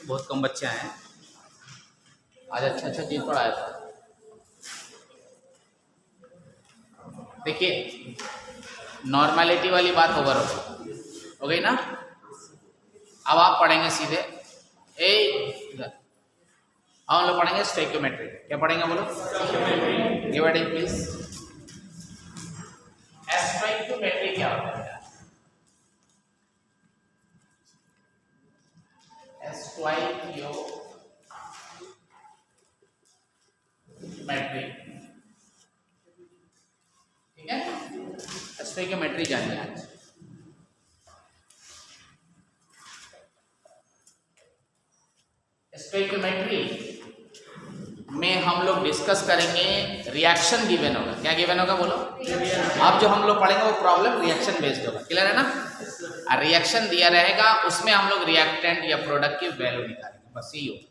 बहुत कम बच्चे आए हैं आज। अच्छा चीज़ पढ़ाया था। देखिए नॉर्मेलिटी वाली बात ओवर हो गई ना। अब आप पढ़ेंगे सीधे इधर। अब हम लोग पढ़ेंगे स्टोइकियोमेट्री। क्या पढ़ेंगे बोलो? Give it please. स्टोइकियोमेट्री क्या होता है? स्टोइकियोमेट्री, ठीक है। स्टोइकियोमेट्री जानिए आज। स्टोइकियोमेट्री में हम लोग डिस्कस करेंगे रिएक्शन गिवन होगा। क्या गिवन होगा बोलो? अब जो हम लोग पढ़ेंगे वो प्रॉब्लम रिएक्शन बेस्ड होगा। क्लियर है ना? रिएक्शन दिया रहेगा, उसमें हम लोग रिएक्टेंट या प्रोडक्ट की वैल्यू निकालेंगे, बस यही होगा।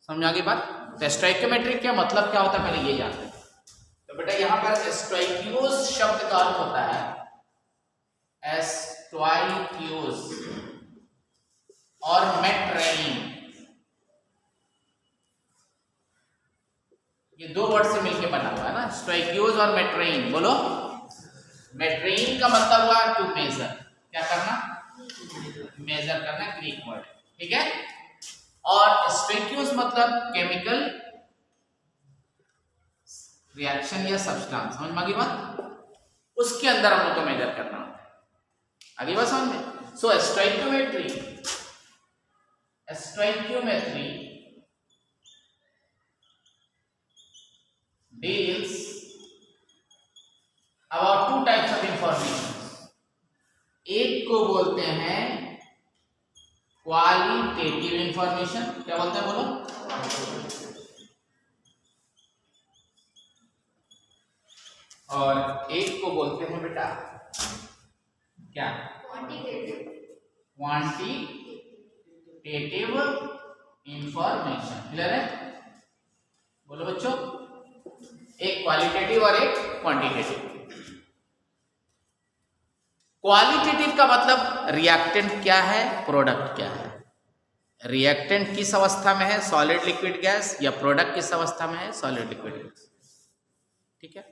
समझ आ गई बात? तो स्टोइकियोमेट्री क्या मतलब क्या होता है पहले ये जानते हैं। तो बेटा यहाँ पर स्टोइकियोस शब्द का अर्थ होता है स्टोइकियोस और मेट्रेइन, ये दो वर्ड से मिलके बना हुआ है ना, स्टोइकियोस और मेट्रेइन। बोलो, मेट्रेइन का मतलब हुआ टू मेजर। क्या करना? मेजर करना, ग्रीक वर्ड, ठीक है। और स्टोइकियोस मतलब केमिकल रिएक्शन या सब्सटेंस। समझ में आ गई बात? उसके अंदर हम लोग को मेजर करना होता है। आगे बात समझ में? सो stoichiometry deals about two types of information. एक को बोलते हैं क्वालिटेटिव इंफॉर्मेशन। क्या बोलते हैं बोलो? और एक को बोलते हैं बेटा क्या? Quantitative information. क्लियर है? बोलो बच्चों, एक क्वालिटेटिव और एक क्वांटिटेटिव। क्वालिटेटिव का मतलब रिएक्टेंट क्या है, प्रोडक्ट क्या है। रिएक्टेंट किस अवस्था में है, सॉलिड लिक्विड गैस, या प्रोडक्ट किस अवस्था में है, सॉलिड लिक्विड गैस, ठीक है।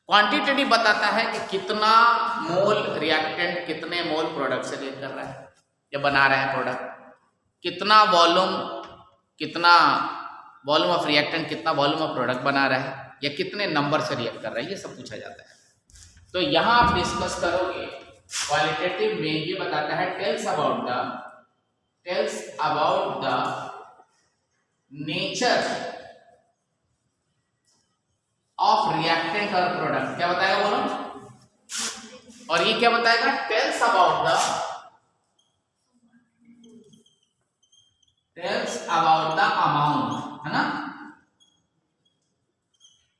क्वांटिटेटिव बताता है कि कितना मोल रिएक्टेंट कितने मोल प्रोडक्ट से रिएक्ट कर रहा है या बना रहा है प्रोडक्ट, कितना वॉल्यूम ऑफ रिएक्टेंट, कितना वॉल्यूम ऑफ प्रोडक्ट बना रहा है, या कितने नंबर से रिएक्ट कर रहा है, ये सब पूछा जाता है। तो यहां आप डिस्कस करोगे क्वालिटेटिव में ये बताता है tells about the nature of reactant और प्रोडक्ट। क्या बताएगा बोलो? और ये क्या बताएगा? टेल्स अबाउट द अमाउंट, है ना,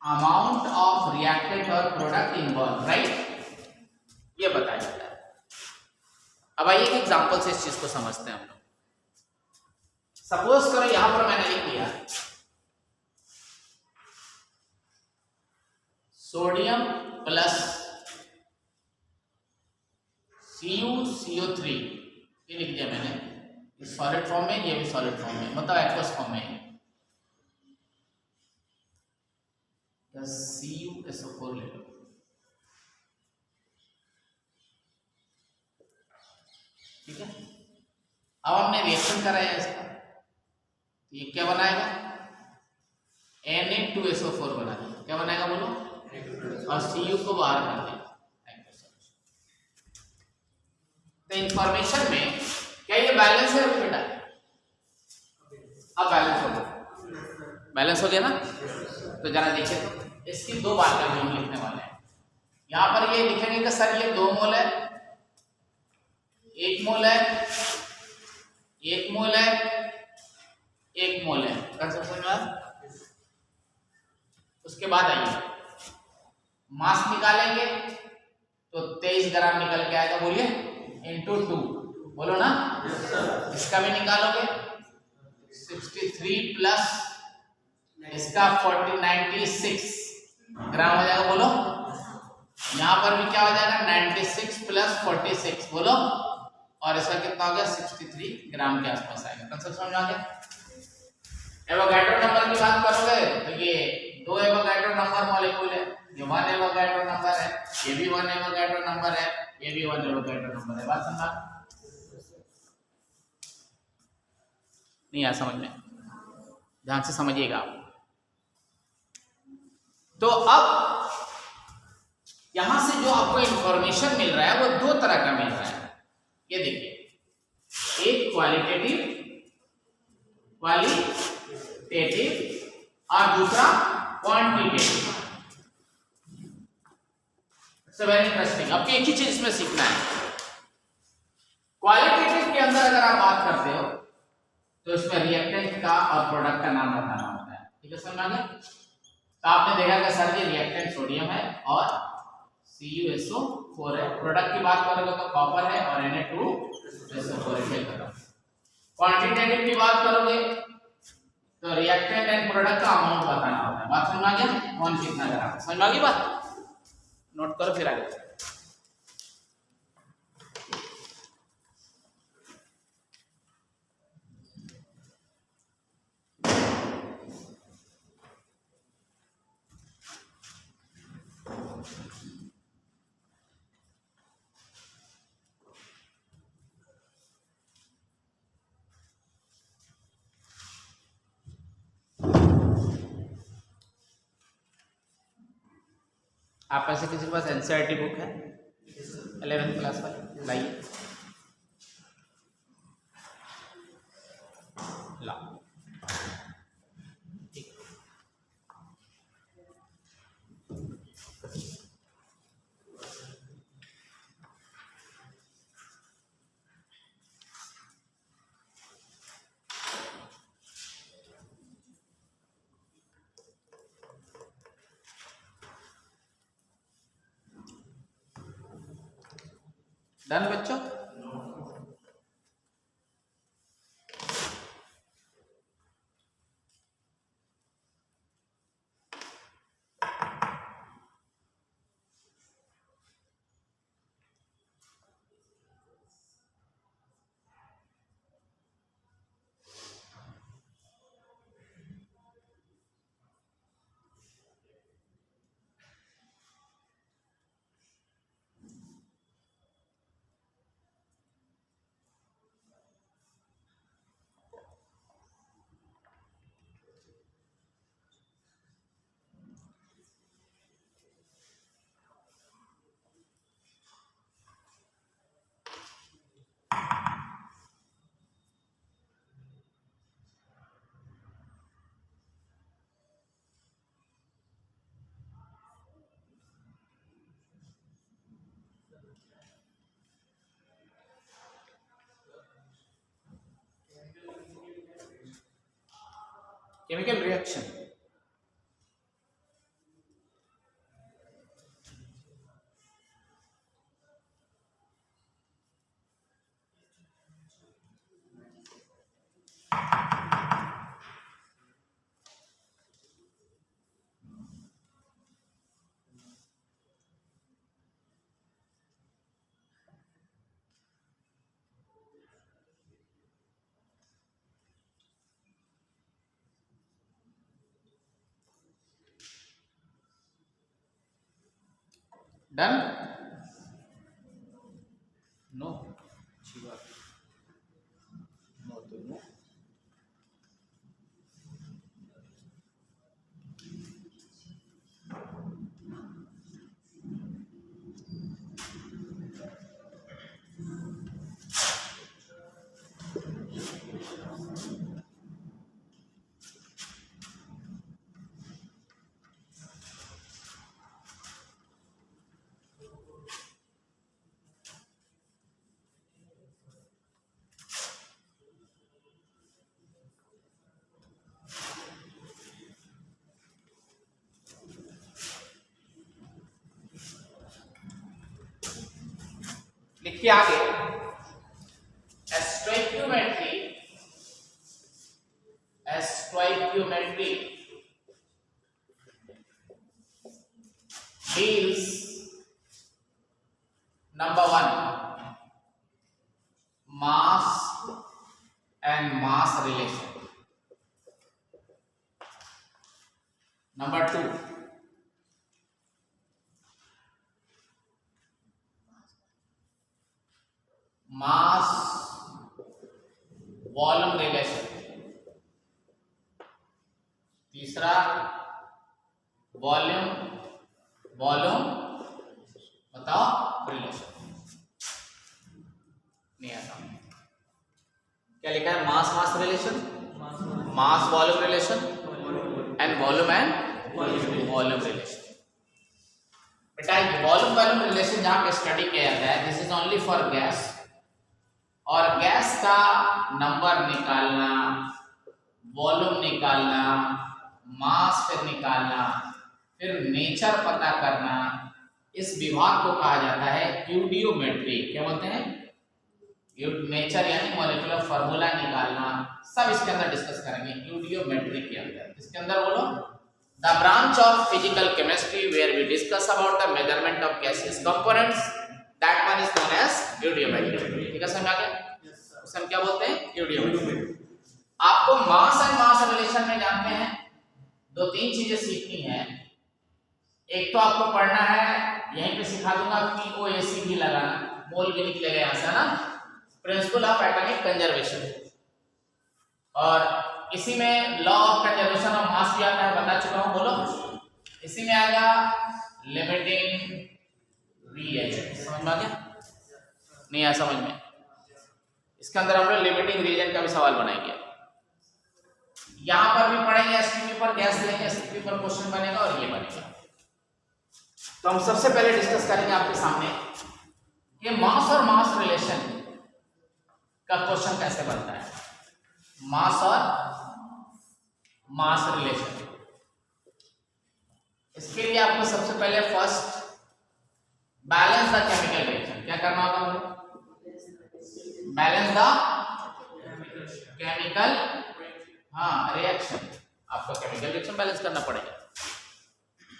अमाउंट ऑफ रिएक्टेंट और प्रोडक्ट इन्वॉल्व, राइट, ये बताया जाता है। अब आइए एक एग्जांपल से इस चीज को समझते हैं हम लोग। सपोज करो यहां पर मैंने लिख दिया सोडियम प्लस CuCO3, ये लिख दिया मैंने। इस सॉलिड फॉर्म में, ये भी सॉलिड फॉर्म में, मतलब एक्वस फॉर्म में। CuSO4 ले लो, ठीक है। अब हमने रिएक्शन कराया इसका, ये क्या बनाएगा? Na2SO4 बनाएगा। क्या बनाएगा बोलो? और Cu को बाहर कर देगा। तो इंफॉर्मेशन में क्या ये बैलेंस है बेटा? अब बैलेंस हो गया ना। तो जरा देखिए, तो इसकी दो बातें हम लिखने वाले हैं। यहां पर ये लिखेंगे कि सर ये 2 मोल है, 1 मोल है, 1 मोल है, 1 मोल है। उसके बाद आइए मास निकालेंगे तो 23 ग्राम निकल के आएगा। बोलिए, इंटू 2, बोलो ना। इसका भी निकालोगे 63 प्लस इसका 96 ग्राम हो जाएगा। बोलो, यहाँ पर भी क्या हो जाएगा? 96 प्लस 46, बोलो और इसका कितना हो गया 63 ग्राम के आसपास आएगा। कंसेप्ट समझ आ गया। एवोगाड्रो नंबर की बात करोगे तो ये 2 एवोगाड्रो नंबर मॉलिक्यूल है, ये 1 एवोगाड्रो नंबर है, ये भी 1 एवोगाड्रो नंबर है, ये भी 1 एवोगाड्रो नंबर है। बात समझा नहीं आया समझ में? ध्यान से समझिएगा आप। तो अब यहां से जो आपको इंफॉर्मेशन मिल रहा है वो 2 तरह का मिल रहा है। ये देखिए, एक क्वालिटेटिव और दूसरा क्वांटिटेटिव। It's very interesting. आपको एक ही चीज इसमें सीखना है। क्वालिटेटिव के अंदर अगर आप बात करते हो तो इसमें रिएक्टेंट का और प्रोडक्ट का नाम बताना होता है। ठीक है, समझ आ गया? तो आपने देखा कि सर जी रिएक्टेंट सोडियम है और CuSO4 है। प्रोडक्ट की बात करोगे तो कॉपर है और Na2SO4 है। क्वांटिटेटिव की बात करोगे तो रिएक्टेंट एंड प्रोडक्ट का अमाउंट बताना होता है। बात समझ आ गया? कौन कितना ग्राम है? समझ आ गई बात? नोट करो फिर आगे। आप में से किसी के पास एनसीईआरटी बुक है 11th क्लास वाली? लाइए, लाओ। डन बच्चों? Chemical reaction done? नो? अच्छी बात। नो तो नो। लिखिए आगे, stoichiometry deals number 1 mass relation. Number 2, mass volume relation. तीसरा वॉल्यूम बताओ रिलेशन। नहीं आता क्या लिखा है? Mass relation, mass volume relation and volume relation. बेटा वॉल्यूम रिलेशन जहां पे स्टडी किया जाता है, this is only for gas, और गैस का नंबर निकालना, वॉल्यूम निकालना, मास फिर निकालना, फिर नेचर पता करना, इस विभाग को कहा जाता है यूडियोमेट्री। क्या बोलते हैं? नेचर यानी मॉलिक्यूलर फार्मूला निकालना, सब इसके अंदर डिस्कस करेंगे यूडियोमेट्री के अंदर। इसके अंदर बोलो the branch of physical chemistry where we discuss about the measurement of gases components, that one is known as eudiometry. ठीक है, समझ आ गया? उसे हम क्या बोलते हैं? यूडियोमेट्री। आपको मास एंड मास रिलेशन में जानते हैं 2-3 चीजें सीखनी है। एक तो आपको पढ़ना है, यहीं पे सिखा दूंगा POAC भी लगाना, मोल भी निकलेगा यहाँ से ना, प्रिंसिपल ऑफ एटॉमिक कंजर्वेशन, और इसी में लॉ ऑफ कंजर्वेशन ऑफ मास भी आता है, बता चुका हूँ। बोलो इसी में आएगा लिमिटिंग रिएजेंट। समझ में आ गया? नहीं आया समझ में? इसके अंदर हम लोग लिमिटिंग रिएजेंट का भी सवाल बनाएंगे। यहां पर भी पढ़ेंगे, एसटीपी पर गैस लेंगे, एसटीपी पर क्वेश्चन बनेगा और ये बनेगा। तो हम सबसे पहले डिस्कस करेंगे आपके सामने कि मास और मास रिलेशन का क्वेश्चन कैसे बनता है। मास और मास रिलेशन, इसके लिए आपको सबसे पहले first balance the chemical reaction. क्या करना होगा मुझे? Balance the chemical reaction. आपको केमिकल रिएक्शन बैलेंस करना पड़ेगा।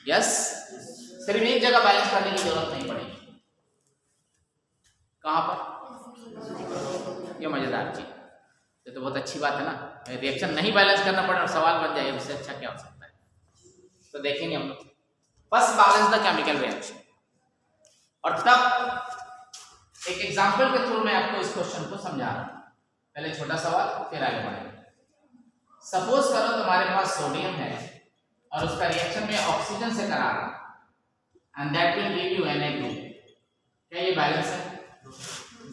यस, सिर्फ एक जगह बैलेंस करने की जरूरत नहीं पड़ेगी। कहां पर? ये मजेदार चीज, ये तो बहुत अच्छी बात है ना। रिएक्शन नहीं बैलेंस करना पड़े और सवाल बन जाए, उससे अच्छा क्या हो सकता है? तो देखेंगे हम लोग first balance the chemical reaction, और तब एक एग्जांपल के थ्रू मैं आपको इस क्वेश्चन को समझा रहा हूं। पहले छोटा सवाल, फिर आगे बढ़ेंगे। सपोज करो तुम्हारे पास सोडियम है और उसका रिएक्शन में ऑक्सीजन से करा रहा, and that will give you Na2। क्या ये बैलेंस है?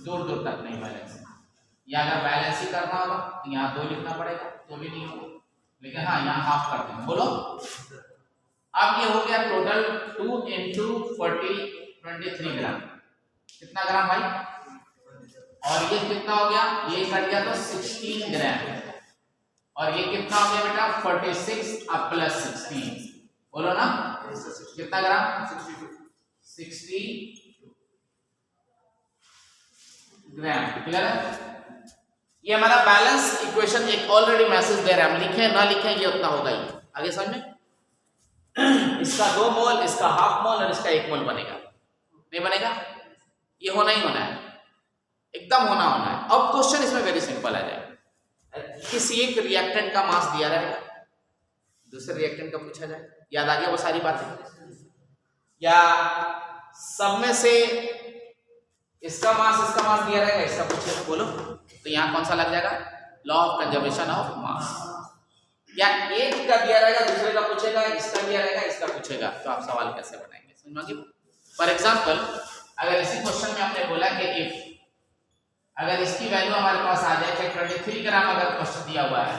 दूर दूर तक नहीं बैलेंस है। या अगर बैलेंस ही करना होगा तो यहाँ 2 लिखना पड़ेगा, तो भी नहीं होगा, लेकिन हाँ यहाँ हाफ कर देंगे। बोलो अब ये हो गया टोटल 2 × 40 23 ग्राम। कितना ग्राम भाई? और ये कितना हो गया? ये कट गया तो 16 ग्राम, और ये कितना हो गया बेटा? 46 अब प्लस 16। बोलो ना कितना ग्राम? 60 ग्राम। क्लियर है? ये हमारा बैलेंस इक्वेशन एक ऑलरेडी मैसेज दे रहा है, हम लिखें ना लिखें ये उतना होगा ही। आगे समझ में? इसका 2 मोल, इसका हाफ मोल और इसका 1 मोल बनेगा, नहीं बनेगा? ये होना ही होना है, एकदम होना है। अब क्वेश्चन इसमें वेरी सिंपल आ जाएगा। किसी एक रिएक्टेंट का मास दिया रहेगा, दूसरे रिएक्टेंट का पूछा जाए। याद आ गया वो सारी बातें? या सब में से इसका मास दिया रहेगा, इसका पूछे बोलो, तो यहाँ कौन सा लग जाएगा? लॉ ऑफ कंजर्वेशन ऑफ मास। या एक का दिया रहेगा, दूसरे का पूछेगा, इसका दिया रहेगा, इसका पूछेगा, तो आप सवाल कैसे बनाएंगे? समझ में? फॉर एग्जाम्पल अगर इसी क्वेश्चन में आपने बोला कि इफ अगर इसकी वैल्यू हमारे पास आ जाए कि 23 ग्राम अगर क्वेश्चन दिया हुआ है,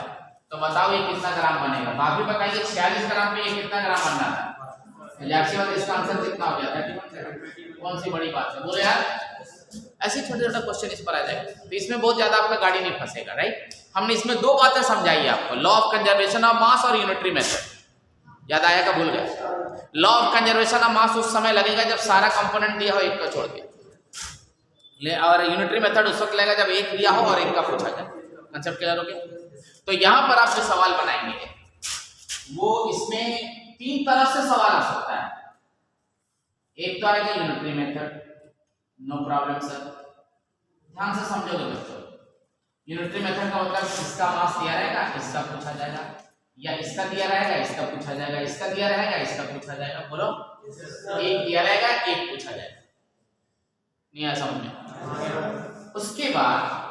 तो बताओ ये कितना ग्राम बनेगा? तो आप भी बताइए 46 ग्राम पे ये कितना ग्राम बनना था? इसका आंसर कितना हो गया? 31। कौन सी बड़ी बात है? बोलो यार, ऐसे छोटा क्वेश्चन इस पर आ जाएगा, तो इसमें बहुत ज्यादा आपका गाड़ी नहीं फंसेगा, राइट? हमने इसमें 2 बातें समझाई आपको, लॉ ऑफ कंजर्वेशन ऑफ मास और यूनिटरी मेथड। याद आया का भूल गया? लॉ ऑफ कंजर्वेशन ऑफ मास उस समय लगेगा जब सारा कंपोनेंट दिया हो, एक का छोड़ के, और यूनिटरी मेथड उस वक्त लगेगा जब एक दिया हो और एक का पूछा जाए। कंसेप्ट क्लियर हो गया? तो यहाँ पर आप जो सवाल बनाएंगे वो इसमें 3 तरह से सवाल आ सकता है। एक तो आएगा unitary method, no problem sir, ध्यान से समझोगे बच्चों। यूनिटरी मेथड का मतलब इसका मास दिया रहेगा, इसका पूछा जाएगा, या इसका दिया रहेगा, इसका पूछा जाएगा, इसका दिया रहेगा, इसका पूछा जाएगा। बोलो, एक दिया रहेगा, एक पूछा जाएगा। नहीं आया समझ में? उसके बाद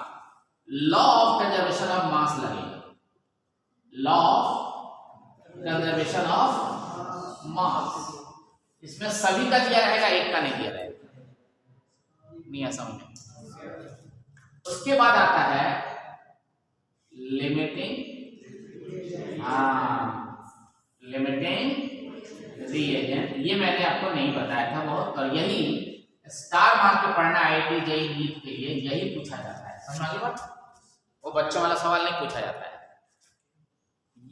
law of conservation of mass लगेगा। Law of conservation of mass, इसमें सभी का दिया रहेगा, एक का नहीं दिया रहेगा। नहीं आया समझ में? उसके बाद आता है लिमिटिंग, लिमिटिंग रिएजेंट। ये मैंने आपको नहीं बताया था बहुत, और यही स्टार मार्क के पढ़ना आईआईटी जेईई नीट के लिए यही पूछा जाता है। समझ में बात? वो बच्चों वाला सवाल नहीं पूछा जाता है,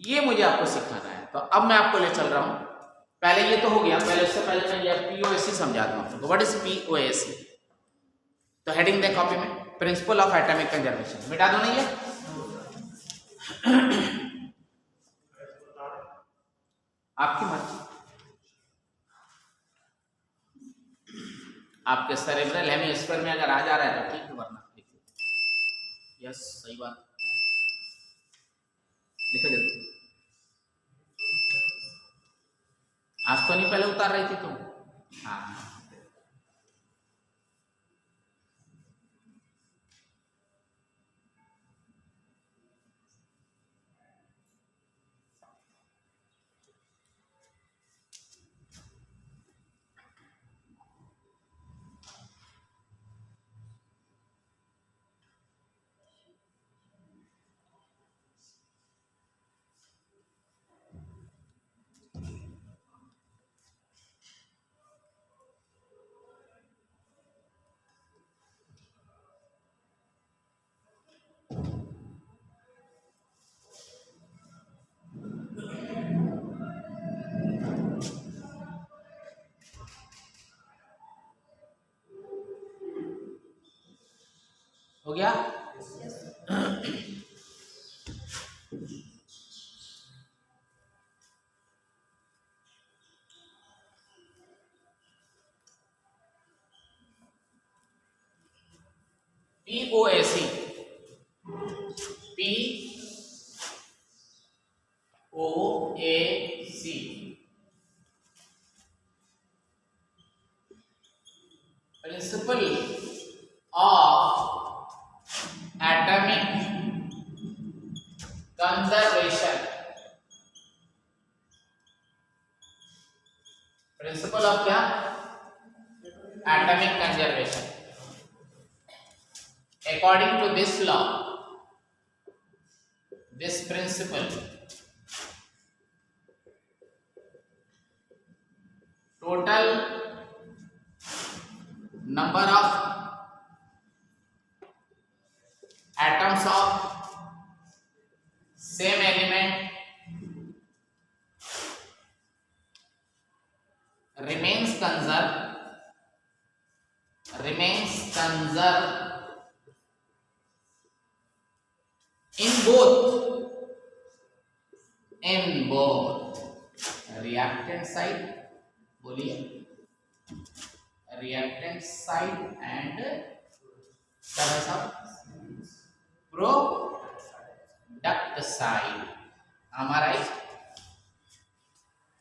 ये मुझे आपको सिखाना है। तो अब मैं आपको ले चल रहा हूं, पहले ये तो हो गया, पहले उससे पहले मैं ये पीओएससी समझाता हूं आपको। What is POSC? तो हेडिंग दे कॉपी में, प्रिंसिपल ऑफ एटॉमिक कंजर्वेशन। मिटा दो नहीं है? आपकी मर्जी, आपके सेरेब्रल हेमिस्फीयर में अगर आ जा रहा है तो ठीक है, वरना लिखो। यस, सही बात, लिखो जल्दी। आज तो नहीं, पहले उतार रही थी तुम? हाँ, हो गया? POAC, POAC principle of atomic conservation. Principle of क्या? Atomic conservation. According to this law, this principle, total number of atoms of same element remains conserved in both reactant side, बोलिए, reactant side and product side। हमारा ही।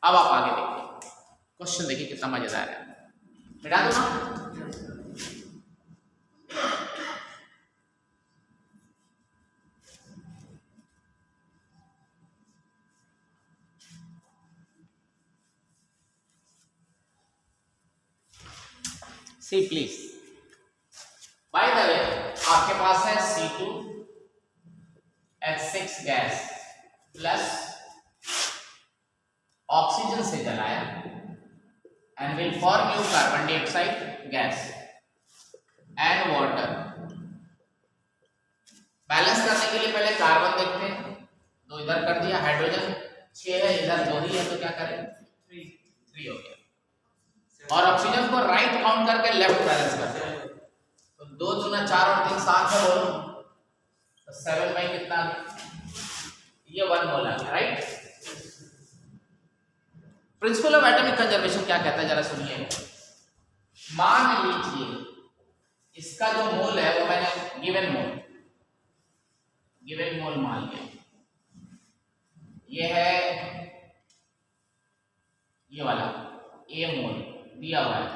अब आप आगे देखिए, question देखिए कितना मजेदार है। मिटा दो ना? सी प्लीज। बाय द वे, आपके पास है C2H6 गैस प्लस ऑक्सीजन से जलाया and will form you carbon dioxide gas and water. Balance करने के लिए पहले कार्बन देखते हैं, दो इधर कर दिया, हाइड्रोजन 6 है, इधर 2 ही है, तो क्या करें? 3 हो गया। और ऑक्सीजन को राइट काउंट करके लेफ्ट बैलेंस करते हैं, तो 2 दूना 4 और 3 7 है, बोलो तो 7 बाई कितना? ये 1 मोल आ गया, right? Principal of atomic conservation क्या कहता है, जरा सुनिए। मान लीजिए इसका जो मोल है वो मैंने गिवन मोल, गिवन मोल मान लिया, ये है ये वाला ए मोल दिया हुआ है,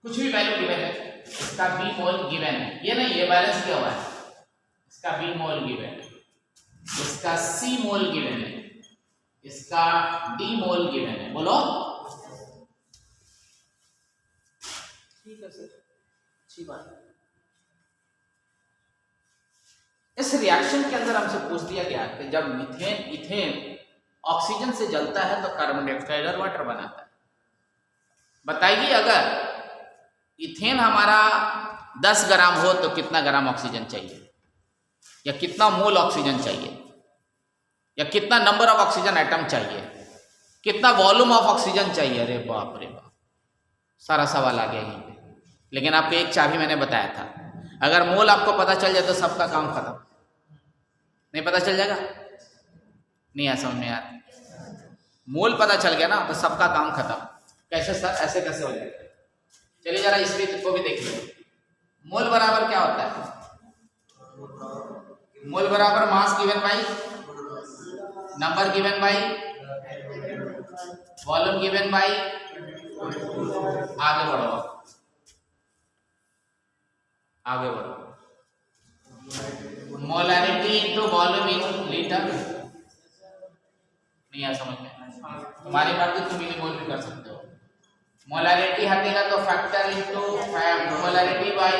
कुछ भी वैल्यू गिवन है, इसका बी मोल गिवन है, ये नहीं ये बैलेंस किया हुआ है, इसका बी मोल गिवन है, इसका सी मोल गिवन है, इसका डी मोल गिवन है। बोलो ठीक है सर, अच्छी बात है। इस रिएक्शन के अंदर हमसे पूछ दिया गया कि जब मीथेन इथेन ऑक्सीजन से जलता है तो कार्बन डाइऑक्साइड और वाटर बनाता है। बताइए अगर इथेन हमारा 10 ग्राम हो तो कितना ग्राम ऑक्सीजन चाहिए, या कितना मोल ऑक्सीजन चाहिए, या कितना नंबर ऑफ ऑक्सीजन एटम चाहिए, कितना वॉल्यूम ऑफ ऑक्सीजन चाहिए। अरे बाप रे बाप, सारा सवाल आ गया यहीं पे। लेकिन आपको एक चाबी मैंने बताया था, अगर मोल आपको पता चल जाए तो सबका काम खत्म। नहीं पता चल जाएगा, नहीं आ समझ में यार, मोल पता चल गया ना तो सबका काम खत्म। कैसे सर, ऐसे कैसे हो जाएगा? चलिए जरा इस रीत को भी देख लो। मोल बराबर क्या होता है? मोल बराबर mass given by number given by volume given by, आगे बढ़ो आगे बढ़ो, molarity into volume in litre. नहीं आ समझ में? तुम्हारी बात तो तुम मिलीमोल भी कर सकते हो। मोलैरिटी हटेगा तो factor into molarity by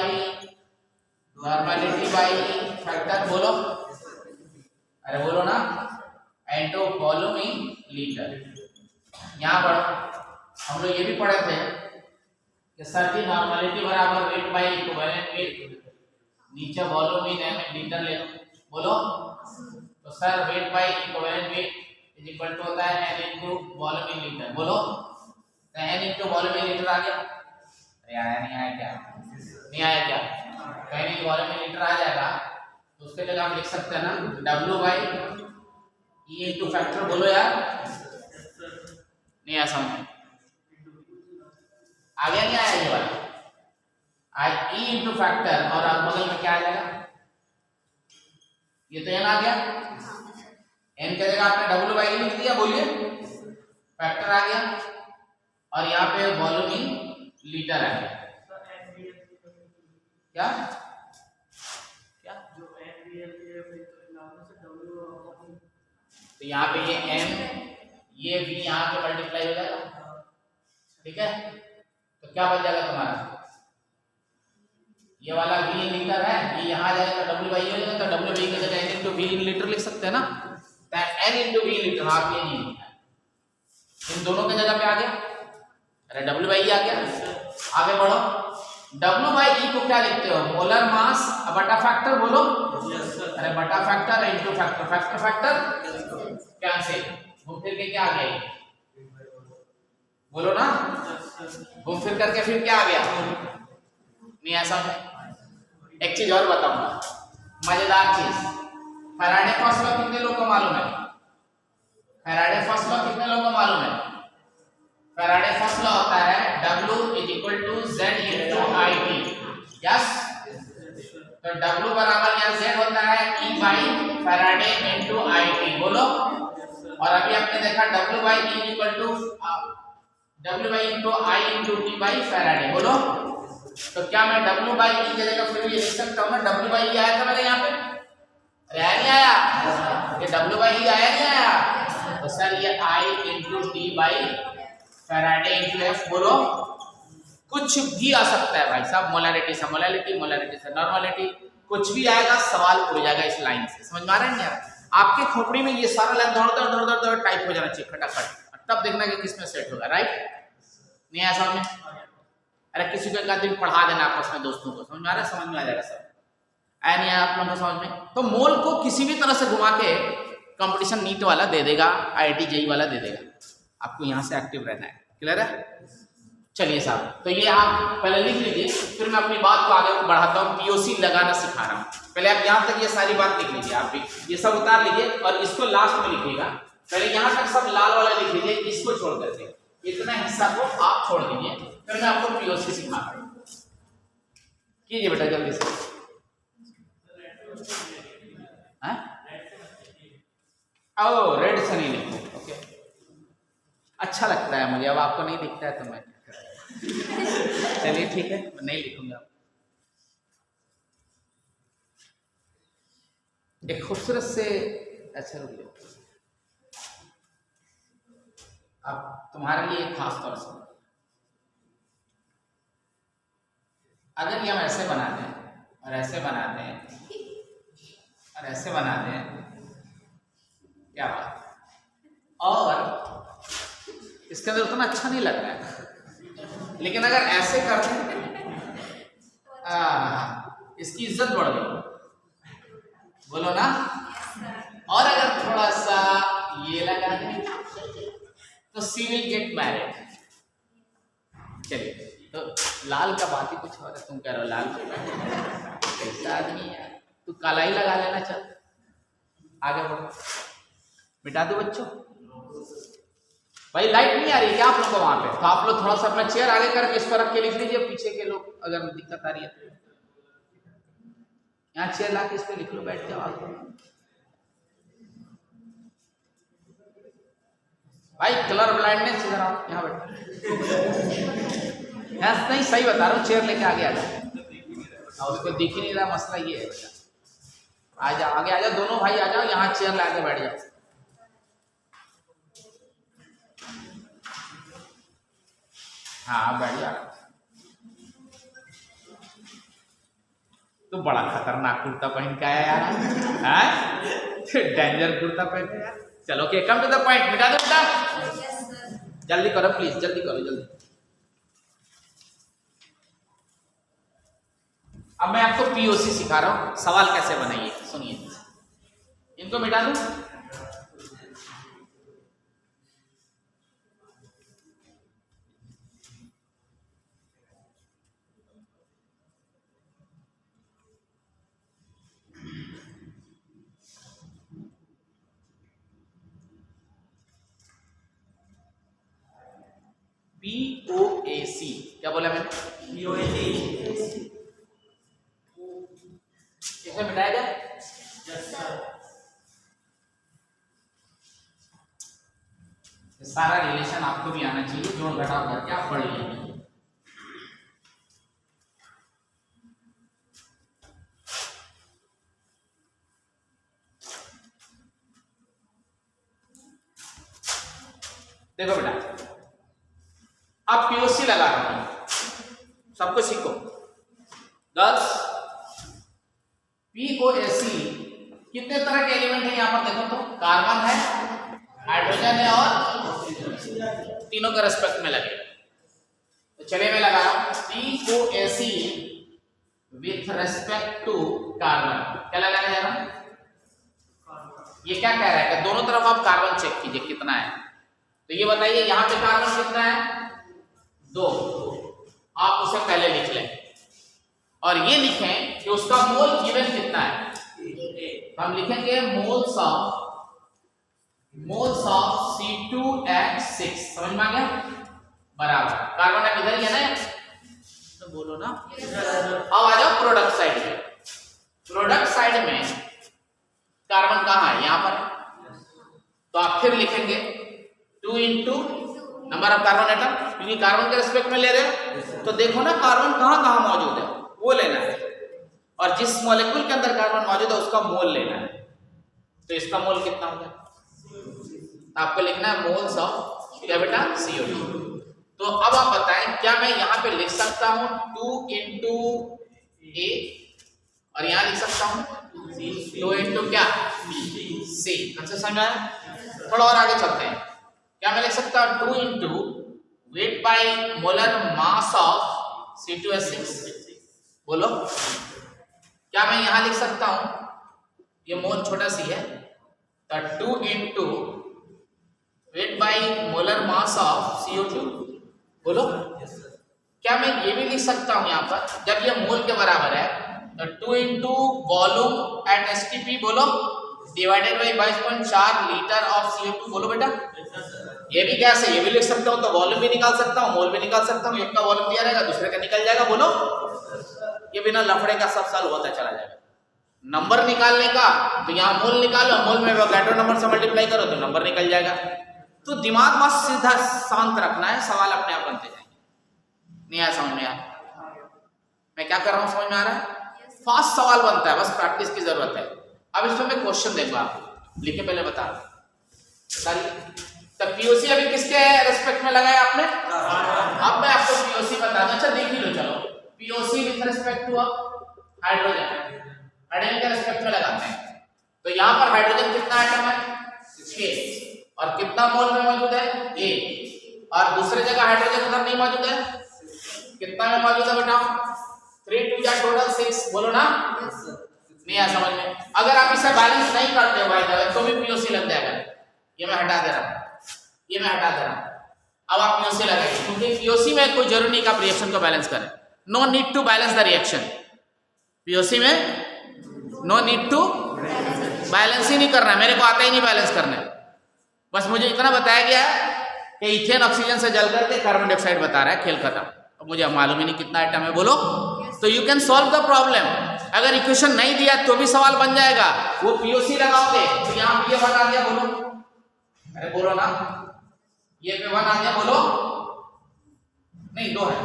normality by factor, बोलो अरे बोलो ना, इनटू वॉल्यूम इन लीटर। यहाँ पर हम लोग ये भी पढ़े थे कि सर की नॉर्मलिटी बराबर वेट बाई इक्विवेलेंट वेट, नीचे वॉल्यूम इन लीटर ले लो। बोलो तो sir weight by equivalent weight is equal to होता है n into volume in litre. बोलो तो n into volume in litre आ गया। अरे आया नहीं आया क्या? नहीं आया क्या? कहीं नहीं वॉल्यूम इन लीटर आ जाएगा तो उसके जगह हम लिख सकते हैं ना W by E into factor. बोलो यार, नहीं आया समझ में? आ गया नहीं आया ये वाला? आज E इनटू फैक्टर और अब बगल में क्या आ जाएगा? ये तो n आ गया, n के जगह आपने W बाई लिख दिया, बोलिए फैक्टर आ गया, और यहाँ पे वॉल्यूम इन लीटर आ गया। क्या क्या तो यहाँ पे ये n ये v यहाँ पे मल्टीप्लाई हो जाएगा, ठीक है? तो क्या बच जाएगा तुम्हारा? ये वाला v इन लीटर है, ये यहाँ जाएगा तो w बाई हो जाएगा, तो w बाई की जगह n into v in litre लिख सकते हैं ना, तो n into v in litre. आप ये नहीं लिखा है, इन दोनों की जगह पे आ गया। अरे w बाई आ गया। आगे बढ़ो, w बाई e को क्या लिखते हो? मोलर मास बटा फैक्टर। बोलो अरे बटा factor into factor, factor factor cancel, घूम फिर के क्या आ गया? बोलो ना, घूम फिर करके फिर क्या आ गया? नहीं ऐसा है। एक चीज और बताऊंगा, मजेदार चीज। फैराडे फर्स्ट लॉ कितने लोगों को मालूम है? फैराडे फर्स्ट लॉ कितने लोगों को मालूम है? फैराडे फर्स्ट लॉ होता है W is equal to Z into IT। Yes, तो W बराबर यहाँ Z होता है E by Faraday into IT। बोलो, और अभी आपने देखा W by E equal to W by into I into T by Faraday. बोलो तो क्या मैं W बाई E की जगह फिर ये लिख सकता हूँ ना, W बाई E आया था मेरे यहाँ पे? अरे आया नहीं आया? ये W बाई E आया नहीं आया? तो सर ये I into T by Faraday into F। बोलो कुछ भी आ सकता है भाई साहब, मोलैरिटी से मोलैरिटी, मोलैरिटी से नॉर्मलिटी, कुछ भी आएगा, सवाल उड़ जाएगा इस लाइन से। समझ में आ रहा है यार? आपके खोपड़ी में ये सारा लाइन दौड़ दौड़ दौड़ दौड़ टाइप हो जाना चाहिए खटाखट, तब देखना कि किसमें सेट होगा। राइट? नहीं आया समझ में? अरे किसी को एक दिन पढ़ा देना आपस में दोस्तों को, समझ में आ रहा है? समझ में आ जाएगा सब। आया नहीं आया आप लोगों को समझ में? तो मोल को किसी भी तरह से घुमा के कंपटीशन नीट वाला दे देगा, IIT JEE वाला दे देगा, आपको यहाँ से एक्टिव रहना है। क्लियर है? चलिए साहब, तो ये आप पहले लिख लीजिए, फिर मैं अपनी बात को आगे बढ़ाता हूँ। POC लगाना सिखा रहा हूँ, पहले आप यहाँ तक ये सारी बात लिख लीजिए। आप भी ये सब उतार लीजिए और इसको लास्ट में लिखिएगा। पहले यहाँ तक सब लाल वाला लिख लीजिए, इसको छोड़ करके इतना हिस्सा को आप छोड़ दीजिए, फिर मैं आपको POC सिखा रहा हूँ। कीजिए बेटा जल्दी से। ओ रेड से नहीं लिखो, ओके। अच्छा लगता है मुझे, अब आपको नहीं दिखता है तो मैं चलिए ठीक है, नहीं लिखूंगा। एक खूबसूरत से, अच्छा रुक जाओ, अब तुम्हारे लिए खास तौर से अगर ये हम ऐसे बना दें और ऐसे बना दें और ऐसे बना दें, क्या बात, और इसके अंदर उतना अच्छा नहीं लग रहा है, लेकिन अगर ऐसे कर दें इसकी इज्जत बढ़ गई, बोलो ना। और अगर थोड़ा सा ये लगा दें तो सी विल गेट मैरिड। चलिए, तो लाल का बात ही कुछ और है, तुम कह रहे हो लाल कैसा आदमी है, तू काला ही लगा लेना, चल आगे बढ़ो, मिटा दो बच्चों। भाई लाइट नहीं आ रही क्या आप लोग को वहां पे? तो आप लोग थोड़ा सा अपना चेयर आगे करके इस पर रख के लिख लीजिए, पीछे के लोग अगर दिक्कत आ रही है तो यहाँ चेयर ला के इस पे लिख लो, बैठ जाओ आगे। भाई कलर ब्लाइंडनेस, इधर आओ, यहाँ बैठो। नहीं सही बता रहा हूँ, चेयर लेके आगे आ जाओ, और उसको दिख ही नहीं रहा, मसला ये है बेटा। आ जाओ आगे, आ जाओ दोनों भाई, आ जाओ यहाँ चेयर ला के बैठ जाओ। हाँ बैठ जाओ। तो बड़ा खतरनाक कुर्ता पहन के आया यार, डेंजर कुर्ता पहन के यार। चलो okay, come to the point, मिटा दो बेटा, जल्दी करो प्लीज, जल्दी करो जल्दी। अब मैं आपको पीओसी सिखा रहा हूं, सवाल कैसे बनाइए, सुनिए। इनको मिटा दूं, POAC, क्या बोला मैंने? POAC कैसे मिटाया जाए? सारा रिलेशन आपको भी आना चाहिए, जोड़ घटाव करके आप पढ़ लीजिए। देखो बेटा, अब पीओसी लगा रहा हूं, सबको सीखो गर्ल्स। पीओएसी कितने तरह के एलिमेंट है यहाँ पर देखो तो, कार्बन है, हाइड्रोजन है और तीनों के रेस्पेक्ट में लगे। तो चलिए मैं लगा रहा हूं POAC with respect to carbon. क्या लगाने जा रहा हूं? ये क्या कह रहा है कि दोनों तरफ आप कार्बन चेक कीजिए कितना है। तो ये बताइए यहाँ पे कार्बन कितना है? 2। आप उसे पहले लिख लें और ये लिखें कि उसका मोल गिवन कितना है। तो हम लिखेंगे मोल्स ऑफ C2H6, समझ में आ गया? बराबर कार्बन है इधर ही है ना, तो बोलो ना। अब आ जाओ प्रोडक्ट साइड में। प्रोडक्ट साइड में कार्बन कहाँ है? यहाँ पर। तो आप फिर लिखेंगे 2 into number of carbon atom, क्योंकि कार्बन के रेस्पेक्ट में ले रहे हो तो देखो ना कार्बन कहाँ कहाँ मौजूद है वो लेना है, और जिस मॉलिक्यूल के अंदर कार्बन मौजूद है उसका मोल लेना है। तो इसका मोल कितना होगा? आपको लिखना है मोल्स ऑफ क्या बेटा? CO2। तो अब आप बताएं, क्या मैं यहाँ पे लिख सकता हूँ 2 इंटू A और यहाँ लिख सकता हूँ 2 इंटू क्या? C। अच्छा समझ आया? थोड़ा और आगे चलते हैं। क्या मैं लिख सकता हूँ 2 into weight by molar mass of C2H6? बोलो, क्या मैं यहाँ लिख सकता हूँ, ये मोल छोटा सी है, तो 2 into weight by molar mass of CO2? बोलो, क्या मैं ये भी लिख सकता हूँ यहाँ पर, जब ये मोल के बराबर है तो 2 इंटू वॉल्यूम एट STP, बोलो, divided by 22.4 litre of CO2? बोलो बेटा, ये भी गैस है, ये भी लिख सकता हूँ, तो वॉल्यूम भी निकाल सकता हूँ, मोल भी निकाल सकता हूँ। एक का वॉल्यूम दिया रहेगा, दूसरे का निकल जाएगा। बोलो, ये बिना लफड़े का सब साल होता चला जाएगा। नंबर निकालने का तो यहाँ मोल निकालो, मोल में एवोगाड्रो नंबर से मल्टीप्लाई करो तो नंबर निकल जाएगा। तो दिमाग बस सीधा शांत रखना है, सवाल अपने आप बनते जाएंगे। नहीं आया समझ में? यार मैं क्या कर रहा हूँ समझ में आ रहा है? फास्ट सवाल बनता है, बस प्रैक्टिस की जरूरत है। अब इसमें मैं क्वेश्चन देखो, आप लिखे पहले बता तो पीओसी अभी किसके रेस्पेक्ट में लगाया आपने? अब मैं आपको पीओसी बता दूं। अच्छा देख ही लो, चलो POC with respect to hydrogen, hydrogen के रेस्पेक्ट में लगाते हैं। तो यहाँ पर हाइड्रोजन कितना एटम है? 6 और कितना मोल में मौजूद है? 1। और दूसरे जगह हाइड्रोजन उधर नहीं मौजूद है, कितना में मौजूद है बेटा? 3 2 या टोटल 6, बोलो ना। नहीं आया समझ में? अगर आप इसे बैलेंस नहीं करते हो भाई तो भी पीओसी लग जाएगा। ये मैं हटा दे रहा हूं, ये मैं हटा दे रहा हूं। अब आप पीओसी लगाइए, क्योंकि पीओसी में कोई जरूरी नहीं कि आप रिएक्शन को बैलेंस करें। No need to balance the reaction. POC में नो नीड टू बैलेंस ही नहीं करना है, मेरे को आता ही नहीं बैलेंस करना है। बस मुझे इतना बताया गया है कि इथेन ऑक्सीजन से जल करके कार्बन डाइऑक्साइड बता रहा है, खेल खत्म। अब मुझे मालूम ही नहीं कितना आइटम है, बोलो। तो you can solve the problem. अगर इक्वेशन नहीं दिया तो भी सवाल बन जाएगा। वो पीओसी लगाओगे तो यहाँ पे 1 आ गया, बोलो। अरे बोलो ना, ये पे 1 आ गया, बोलो। नहीं 2 है,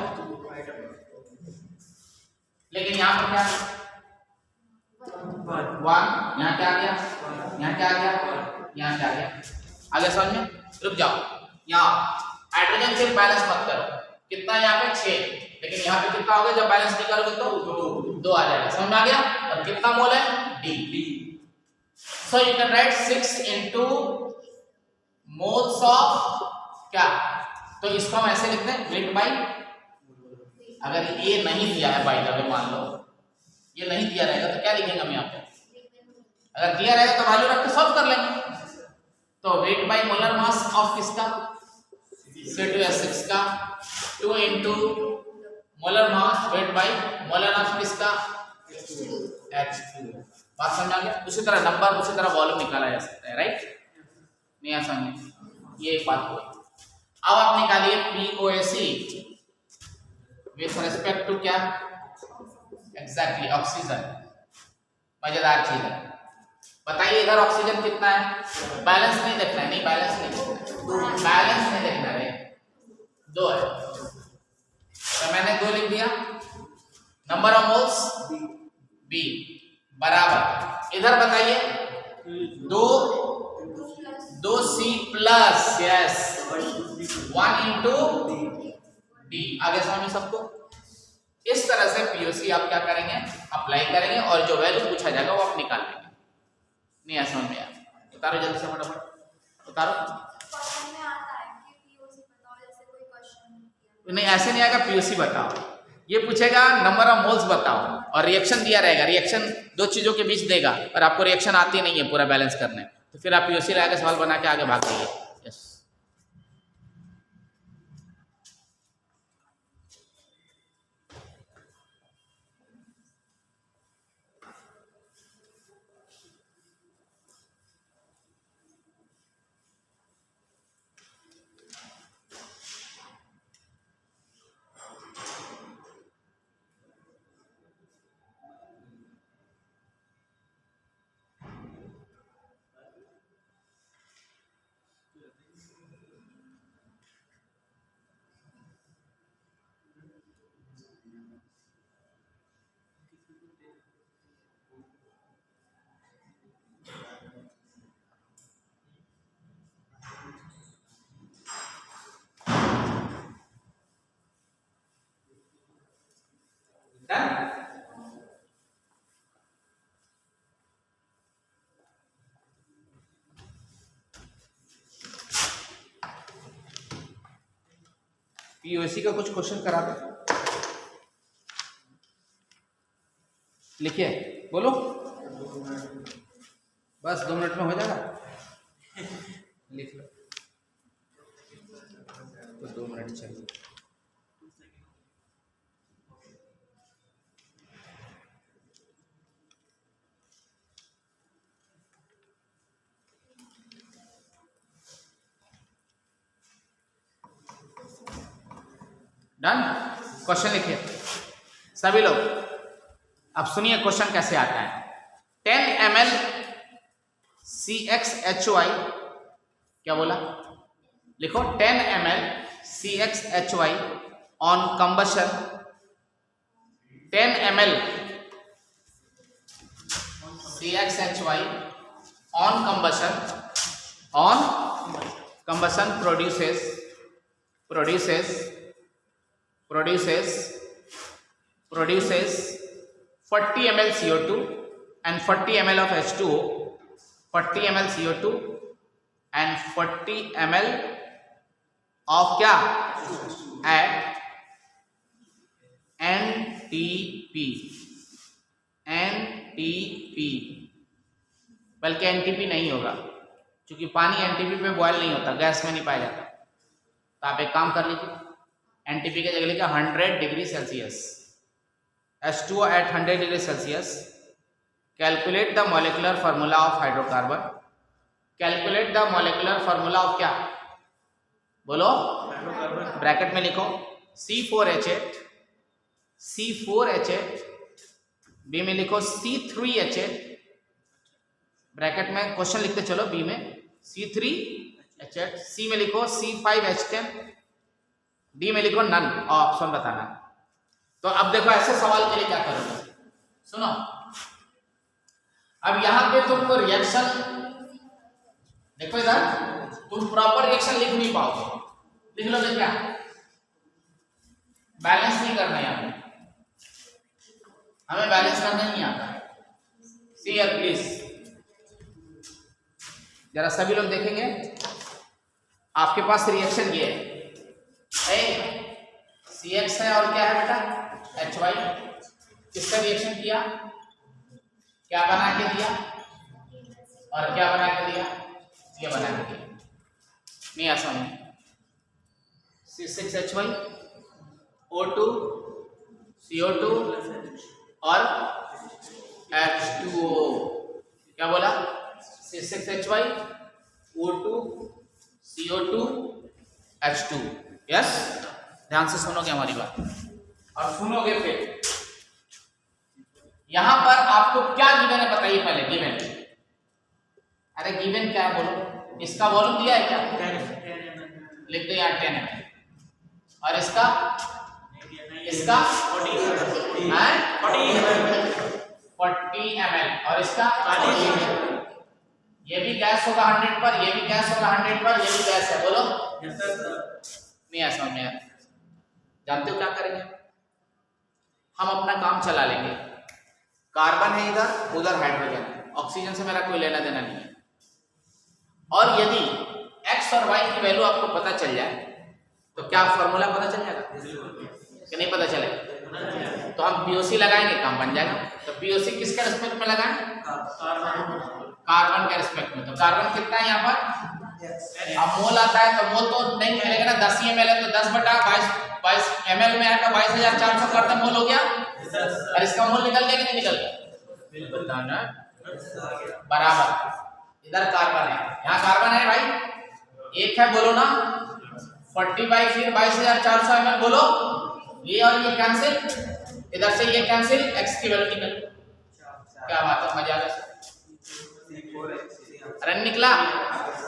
लेकिन यहाँ पर क्या 1, यहाँ क्या आ गया, यहाँ क्या आ गया, यहाँ क्या आ गया। आगे समझ में? रुक जाओ, यहाँ हाइड्रोजन फिर बैलेंस मत करो। कितना यहाँ पे 6, लेकिन यहाँ पे कितना होगा जब बैलेंस नहीं करोगे तो 2 आ जाएगा। समझ में आ गया? और कितना मोल है? D। So you can write 6 into moles of क्या, तो इसको हम ऐसे लिखते हैं वेट बाई। अगर ये नहीं दिया है बाई द वे, मान लो ये नहीं दिया रहेगा तो क्या लिखेंगे हम यहाँ पे? अगर दिया रहेगा तो वैल्यू रख के सॉल्व कर लेंगे। तो weight by molar mass of किसका? C2H6 का 2 into molar mass weight by molar mass किसका? H2। बात समझ आ गया? उसी तरह नंबर, उसी तरह वॉल्यूम निकाला जा सकता है, राइट? नहीं आ समझ? ये एक बात हुई। अब आप निकालिए POAC विथ रिस्पेक्ट टू क्या? Exactly oxygen. मजेदार चीज है, बताइए इधर ऑक्सीजन कितना है? बैलेंस नहीं देखना है, नहीं बैलेंस नहीं देखना, बैलेंस नहीं देखना है, 2 है। तो मैंने 2 लिख दिया। नंबर ऑफ मोल्स B बराबर, इधर बताइए 2C plus, yes 1 into D। आगे समझ सबको? इस तरह से पीओसी आप क्या करेंगे? अप्लाई करेंगे और जो वैल्यू पूछा जाएगा वो आप निकाल लेंगे। नहीं ऐसा समझ में आया? उतारो जल्दी से, फटाफट उतारो। नहीं ऐसे नहीं आएगा, पीओसी बताओ। ये पूछेगा नंबर ऑफ मोल्स बताओ और रिएक्शन दिया रहेगा। रिएक्शन 2 चीजों के बीच देगा और आपको रिएक्शन आती नहीं है पूरा बैलेंस करने, तो फिर आप पीओसी लगा के सवाल बना के आगे भाग जाइए। यस पीओसी का कुछ क्वेश्चन करा दो, लिखिए, बोलो। बस 2 मिनट में हो जाएगा, लिख लो। तो 2 मिनट चाहिए। डन? क्वेश्चन लिखिए सभी लोग। अब सुनिए क्वेश्चन कैसे आता है। 10 ml CXHY, क्या बोला, लिखो 10 ml CXHY on combustion, 10 ml CXHY on combustion produces 40 ml CO2 and 40 ml of H2O, 40 ml CO2 and 40 ml of क्या, at NTP, बल्कि NTP नहीं होगा क्योंकि पानी NTP पे बॉयल नहीं होता, गैस में नहीं पाया जाता। तो आप एक काम कर लीजिए, NTP के जगह लिखा 100 degree Celsius, H2O at 100 degree Celsius, calculate the molecular formula of hydrocarbon, calculate the molecular formula of क्या, बोलो, ब्रैकेट में लिखो C4H8, बी में लिखो C3H8, ब्रैकेट में क्वेश्चन लिखते चलो, बी में C3H8, सी में लिखो C5H10, डी में लिखो नन, ऑप्शन बताना। तो अब देखो ऐसे सवाल के लिए क्या करोगे, सुनो, अब यहां पे तुमको रिएक्शन देखो, इधर तुम प्रॉपर रिएक्शन लिख नहीं पाओगे, लिख लोगे क्या, बैलेंस नहीं करना है, यहाँ पे हमें बैलेंस करना नहीं आता। सी हियर प्लीज, जरा सभी लोग देखेंगे, आपके पास रिएक्शन ये है, CX है और क्या है बेटा, HY, किसका रिएक्शन किया, क्या बना के दिया और क्या बना के दिया, ये बना के दिया, नहीं आसान है, C6H5 O2 CO2 और H2O, क्या बोला, C6H5 O2 CO2 H2, yes, ध्यान से सुनोगे हमारी बात और सुनोगे फिर। यहां पर आपको क्या गिवन है बताइए, पहले गिवन, अरे गिवन क्या है बोलो, इसका वॉल्यूम दिया है क्या, लिख दो यहाँ 10 ml, और इसका 40 ml, और इसका ये भी गैस होगा 100 पर, ये भी गैस होगा 100 पर, ये भी गैस है, बोलो, नहीं ऐसा में जानते हो क्या करेंगे, हम अपना काम चला लेंगे, कार्बन है इधर, उधर हाइड्रोजन, ऑक्सीजन से मेरा कोई लेना देना नहीं है, और यदि x और y की वैल्यू आपको पता चल जाए तो क्या फॉर्मूला पता चल जाएगा कि नहीं पता चलेगा, तो हम POC लगाएंगे, काम बन जाएगा। तो POC किसके रिस्पेक्ट में लगाएं, कार्बन के रिस्पेक्ट में, तो कार्बन कितना है यहाँ पर, अब मोल आता है तो मोल तो नहीं मिलेगा ना, 10 ml है तो 10/22 ml में आएगा, 22,400 करते मोल हो गया, और इसका मोल निकल गया कि नहीं निकल गया, बिल्कुल ना, बराबर, इधर कार्बन है, यहाँ कार्बन है भाई, एक है, बोलो ना, 40 फिर 22,400 ml, बोलो, ये और ये कैंसिल, इधर से ये कैंसिल, x की वैल्यू निकल, क्या बात है, मजा आ गया, रन निकला।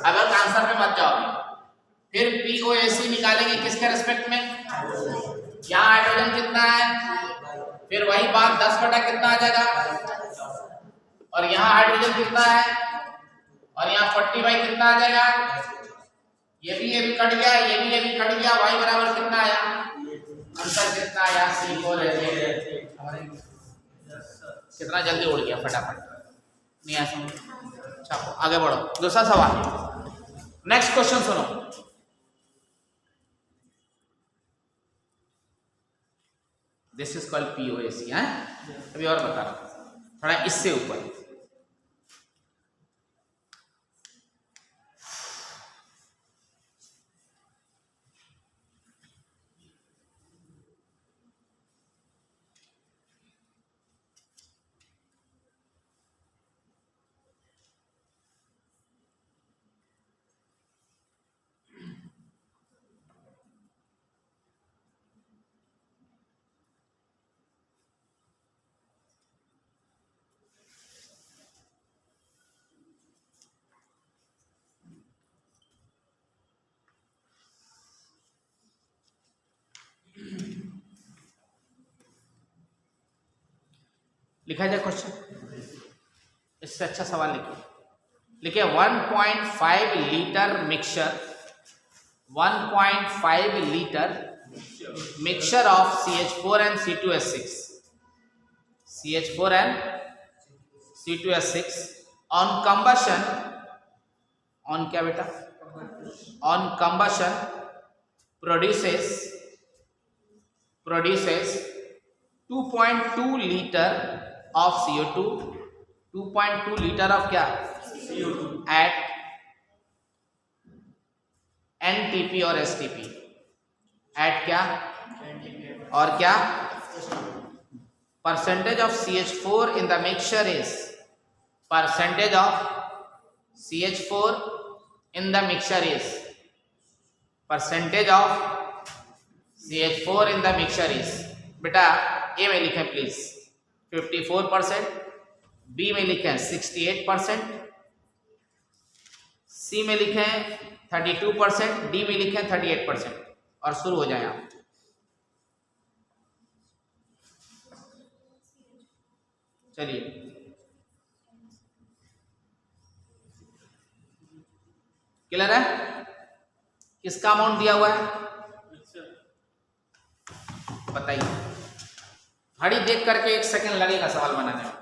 अब आंसर पे मत जाओ, फिर POAC निकालेंगे किसके रिस्पेक्ट में, यहाँ हाइड्रोजन कितना है, फिर वही बात 10 बटा कितना आ जाएगा, और यहाँ हाइड्रोजन कितना है, और यहाँ 40 कितना आ जाएगा, ये भी कट गया, ये भी कट गया, y बराबर कितना आया, आंसर कितना आया, C4H8, कितना जल्दी उड़ गया, फटाफट, नहीं आ समझ, छापो, आगे बढ़ो, दूसरा सवाल, नेक्स्ट क्वेश्चन सुनो, दिस इज कॉल्ड POAC है, अभी और बता रहा हूं, थोड़ा इससे ऊपर, लिखा जाए क्वेश्चन, इससे अच्छा सवाल लिखिए 1.5 litre mixture, 1.5 litre mixture of CH4 and C2H6, CH4 and C2H6 on combustion, on क्या बेटा, on combustion produces 2.2 liter of CO2, 2.2 liter of क्या CO2 at NTP और STP, at क्या और क्या, percentage of CH4 in the mixture is, percentage of CH4 in the mixture is, percentage of CH4 in the mixture is, बेटा ए में लिखें please 54%, B में लिखें 68%, सी में लिखें 32%, डी में लिखें 38% और शुरू हो जाए आप। चलिए क्लियर है, किसका अमाउंट दिया हुआ है बताइए। घड़ी देख करके 1 सेकंड लगेगा सवाल बनाने में,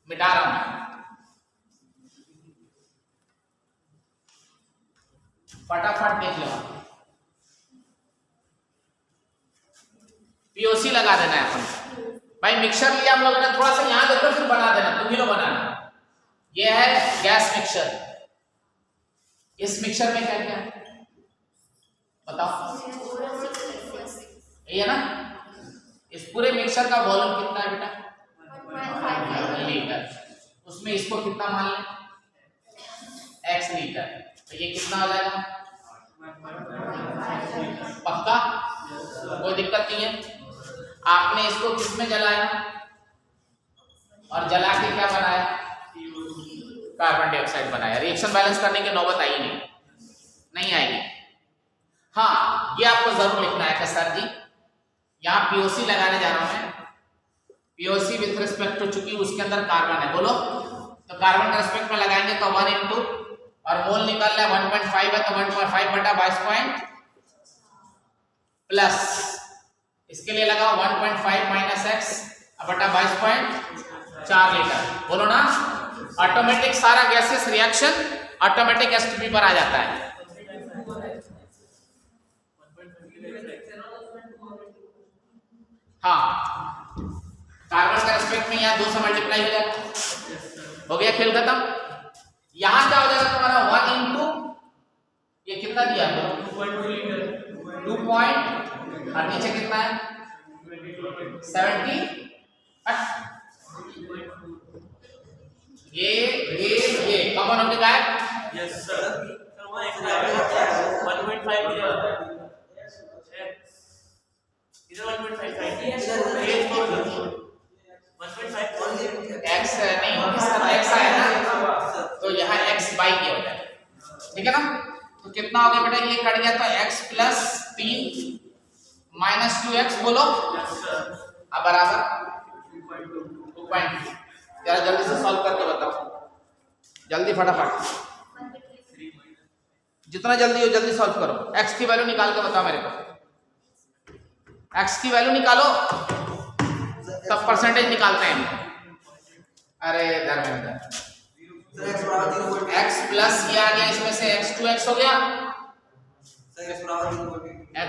मिटा रहा हूं, फटाफट देख लो। पीओसी लगा देना है अपन भाई। मिक्सर लिया हम लोगों ने, थोड़ा सा यहां देखो फिर बना देना, तुम ही लोग बनाना। ये है गैस मिक्सर, इस मिक्सर में क्या क्या है बताओ, ये ना, इस पूरे मिक्सर का वॉल्यूम कितना है बेटा 1.5 लीटर, उसमें इसको कितना मान लें x लीटर, तो ये कितना हो जाएगा पक्का, कोई दिक्कत नहीं है। आपने इसको किस में जलाया और जला के क्या बनाया, कार्बन डाइऑक्साइड बनाया। रिएक्शन बैलेंस करने की नौबत आई नहीं आएगी। हाँ ये आपको जरूर लिखना है कि सर जी यहाँ पीओसी लगाने जा रहा हूं मैं, पीओसी विथ रिस्पेक्ट टू, चूंकि उसके अंदर कार्बन है, बोलो तो कार्बन के रिस्पेक्ट में लगाएंगे तो 1 इंटू, और मोल निकाल रहा है 1.5 है तो 1.5 बटा 22 पॉइंट प्लस इसके लिए लगाओ 1.5 माइनस x बटा 22.4 लीटर, बोलो ना। ऑटोमेटिक सारा गैसेस रिएक्शन ऑटोमेटिक एसटीपी पर आ जाता है। हाँ कार्बन का रिस्पेक्ट में यहाँ 2 से मल्टीप्लाई हो जाएगा, हो गया खेल खत्म। यहाँ क्या हो जाएगा तुम्हारा 1 इंटू ये कितना दिया 2 पॉइंट और नीचे कितना है 70, ये कॉमन होने का है। यस सर 1.5 इधर 1.5 x नहीं, इस तरफ x आया ना तो यहाँ x बाई के हो जाएगा, ठीक है ना। तो कितना हो गया बेटा, ये कट गया तो x प्लस 3 माइनस 2x, बोलो अब बराबर 2.2। जरा जल्दी से सॉल्व करके बताओ, जल्दी फटाफट, जितना जल्दी हो जल्दी सॉल्व करो। x की वैल्यू निकाल के बताओ मेरे को, x की वैल्यू निकालो तब परसेंटेज निकालते हैं। अरे धर्मेंद्र x प्लस ये आ गया, इसमें से x 2x हो गया,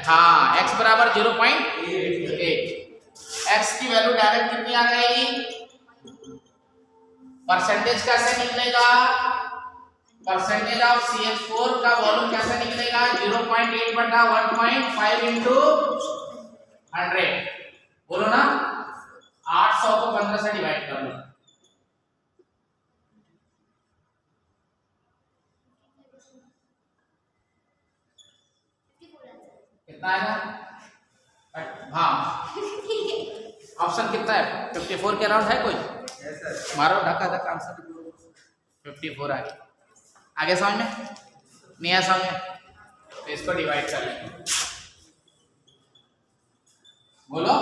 हाँ x बराबर 0.8। x की वैल्यू डायरेक्ट कितनी आ गई, परसेंटेज कैसे निकलेगा, परसेंटेज ऑफ CH4 का वॉल्यूम कैसे निकलेगा 0.8 बटा 1.5 इंटू 100, बोलो ना। 800 को 15 से डिवाइड कर लो, कितना आएगा, हाँ ऑप्शन कितना है 54 के अराउंड है कोई, मारो धक्का धक्का आंसर 54 आ गया। आगे समझ में नहीं आया, समझ में तो इसको डिवाइड कर लेंगे, बोलो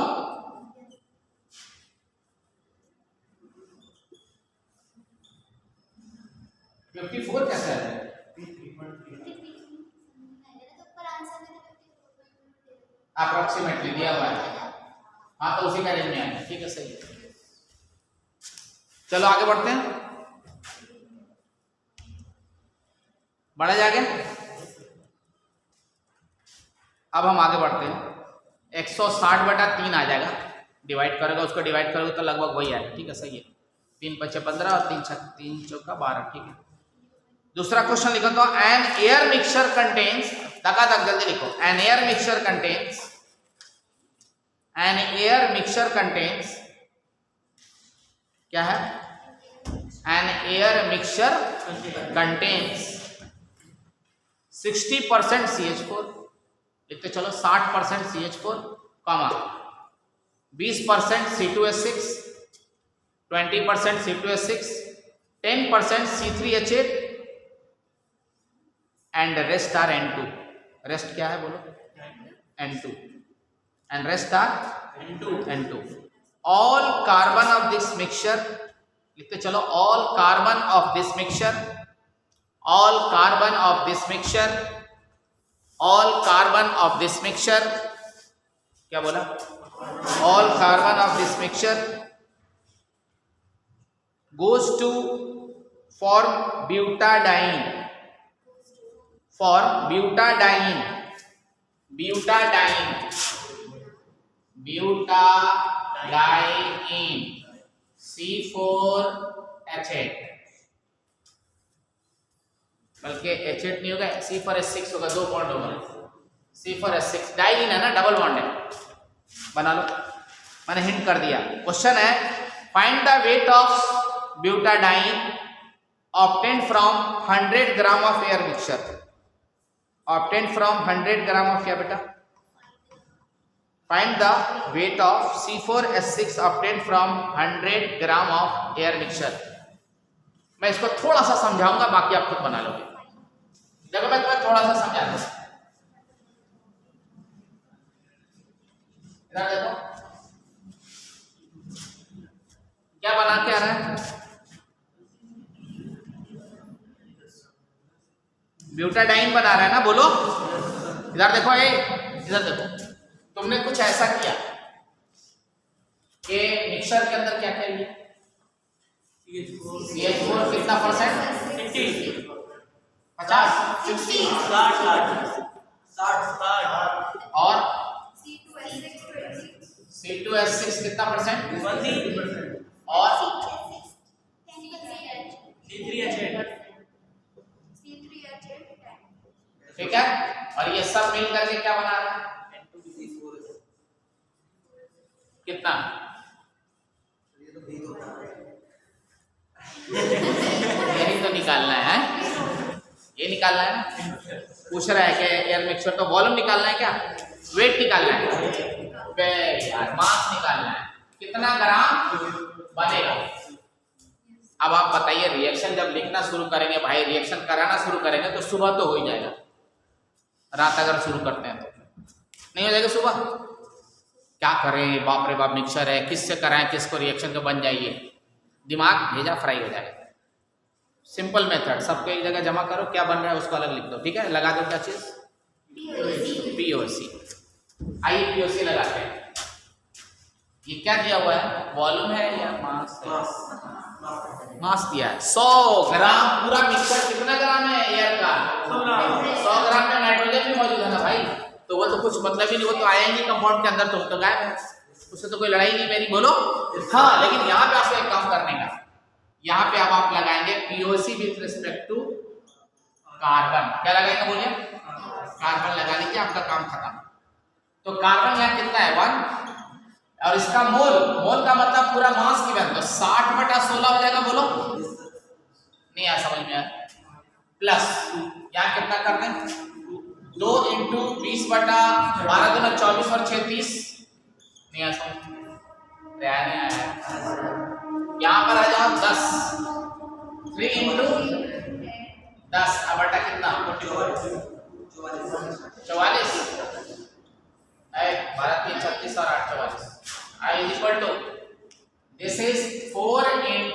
54 कैसे आ जाएगा? अप्रोक्सीमेटली दिया हुआ है, हाँ तो उसी का रेंज में आएगा, ठीक है सही है। चलो आगे बढ़ते हैं, बढ़ा जाएगा। अब हम आगे बढ़ते हैं, 160/3 आ जाएगा, डिवाइड करेगा, उसको डिवाइड करोगे तो लगभग वही आएगा, ठीक है सही है। 3 × 5 = 15 और 3 × 4 = 12, ठीक है। दूसरा क्वेश्चन लिखो तो एन एयर मिक्सचर कंटेन्स, तक जल्दी लिखो, an air mixture contains, an air mixture contains क्या है? N air mixture contains 60% CH4, लिखते चलो 60% CH4, 20% C2H6, 20% C2H6, 10% C3H8 and rest are N2। Rest क्या है बोलो? N2, and rest are N2। All carbon of this mixture, लिखते चलो all carbon of this mixture, all carbon of this mixture, all carbon of this mixture, क्या बोला? All carbon of this mixture goes to form butadiene, for butadiene, butadiene, butadiene C4H8, बल्कि H8 नहीं होगा, C4H6 होगा, 2 bond होगा, C4H6 diene है ना, double bond है, बना लो, मैंने हिंट कर दिया। क्वेश्चन है find the weight of butadiene obtained from 100 gram of air mixture, obtained from 100 gram of क्या बेटा? find the weight of C4H6 obtained from 100 gram of air mixture। मैं इसको थोड़ा सा समझाऊंगा, बाकी आप खुद बना लोगे। देखो मैं तुम्हें थोड़ा सा समझा दूं, इधर देखो क्या बना के आ रहा है? ब्यूटाडाइन बना रहा है ना, बोलो। इधर देखो, इधर देखो, तुमने कुछ ऐसा किया कि मिक्सर के अंदर क्या क्या लिया? CH4 कितना परसेंट? 50, 50, 60, और C2H6 कितना परसेंट? 20, और C3H8, ठीक है। और ये सब मिल करके क्या बना रहा है? कितना? यही तो निकालना है, ये निकालना है ना। पूछ रहा है कि एयर मिक्सचर तो वॉल्यूम निकालना है क्या? वेट निकालना है यार, मास निकालना है, कितना ग्राम बनेगा। अब आप बताइए, रिएक्शन जब लिखना शुरू करेंगे भाई, रिएक्शन कराना शुरू करेंगे तो सुबह तो हो ही जाएगा, रात अगर शुरू करते हैं तो नहीं हो जाएगा सुबह। क्या करें, बाप रे बाप, मिक्सर है, किससे कराएं, किसको रिएक्शन का बन जाइए, दिमाग भेजा फ्राई हो जाएगा। सिंपल मेथड, सबको एक जगह जमा करो, क्या बन रहा है उसको अलग लिख दो, ठीक है। लगा दो क्या चीज? POC। आइए POC लगाते हैं। ये क्या दिया हुआ है? वॉल्यूम है या मास है? मास दिया है। 100 ग्राम पूरा मिक्सचर कितना ग्राम है एयर का? 100 ग्राम में नाइट्रोजन भी मौजूद है ना भाई, तो वो तो कुछ मतलब ही नहीं, वो तो आएंगे कंपाउंड के अंदर, तो गायब है, उससे तो कोई लड़ाई नहीं मेरी, बोलो। हाँ, लेकिन यहाँ पे आपको एक काम करने का, यहाँ पे अब आप लगाएंगे POC with respect to carbon. क्या लगाएंगे बोलिए? कार्बन लगा लीजिए, आपका काम खत्म। तो कार्बन यहाँ कितना है? 1, और इसका मोल, मोल का मतलब पूरा मास की वैल्यू, तो 60/16 हो जाएगा, बोलो। नहीं आया समझ में? प्लस यहाँ कितना कर दें? 2 × 20/12, 12 × 24 और 6 30। नहीं आया समझ में? यहाँ पर आ जाओ 10, 3 × 10 अब बटा कितना? 44, 12 3 36 और 8 44। I is equal to, this is 4 ×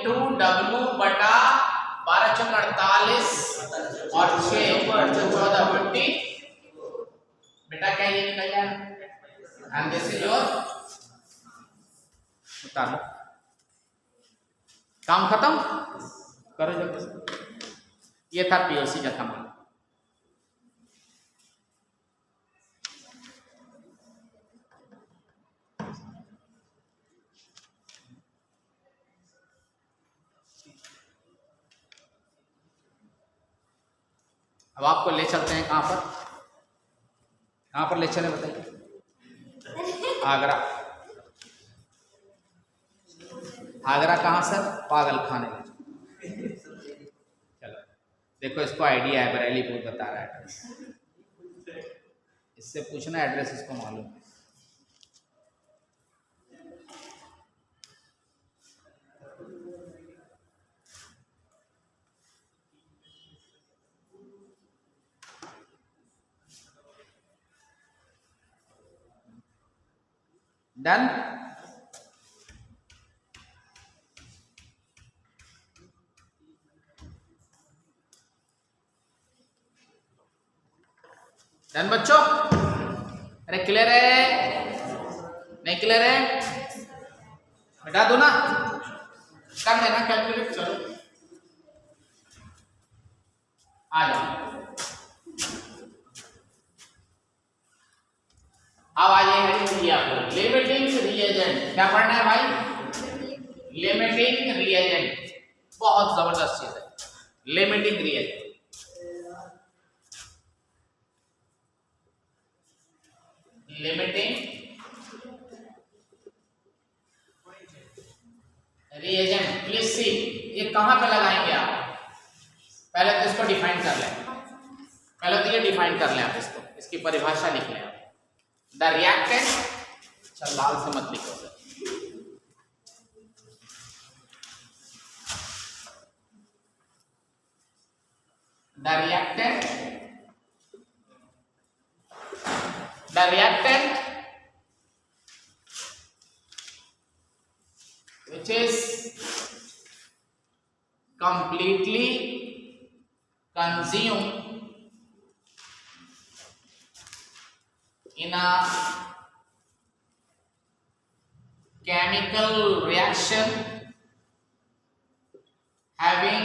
W/12 12 चौक 48 और 6 14 50। बेटा क्या ये निकल जाए एंड दिस इज योर उतार लो। काम खत्म करो जल्दी से। ये था पीओसी का काम। अब आपको ले चलते हैं कहाँ पर ले चले बताइए। आगरा। आगरा कहाँ सर? पागल खाने में। चलो देखो इसको आइडिया है, बरेली बहुत बता रहा है एड्रेस। इससे पूछना एड्रेस इसको मालूम है। डन। डन बच्चों? अरे क्लियर है? नहीं क्लियर है? हटा दो ना, कर लेना कैलकुलेट। चलो आ जाओ। अब आ जाइए आपको लिमिटिंग रिएजेंट। क्या पढ़ना है भाई? Limiting reagent. बहुत जबरदस्त चीज है limiting reagent. Limiting reagent. Please see, ये कहां पे लगाएंगे आप? पहले तो इसको डिफाइन कर लें। पहले तो ये डिफाइन कर लें आप इसको, इसकी परिभाषा लिख लें आप। द रिएक्टेंट, अच्छा लाल से मत लिखो sir. The reactant which is completely consumed in a chemical reaction having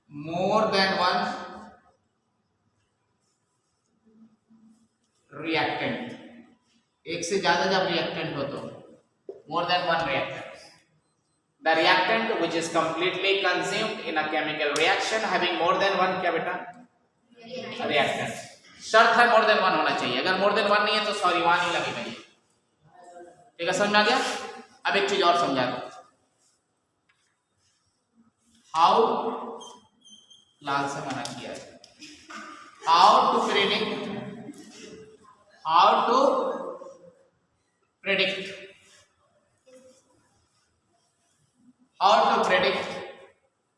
more than one reactant। एक से ज्यादा जब रिएक्टेंट हो तो more than one reactant। The reactant which is completely consumed in a chemical reaction having more than one क्या बेटा? reactant। शर्त है more than one होना चाहिए। अगर more than one नहीं है तो सॉरी वहां नहीं लगेगा ये। ठीक है, समझ में आ गया? अब एक चीज और समझा दो। हाउ, लाल से मना किया है। How to predict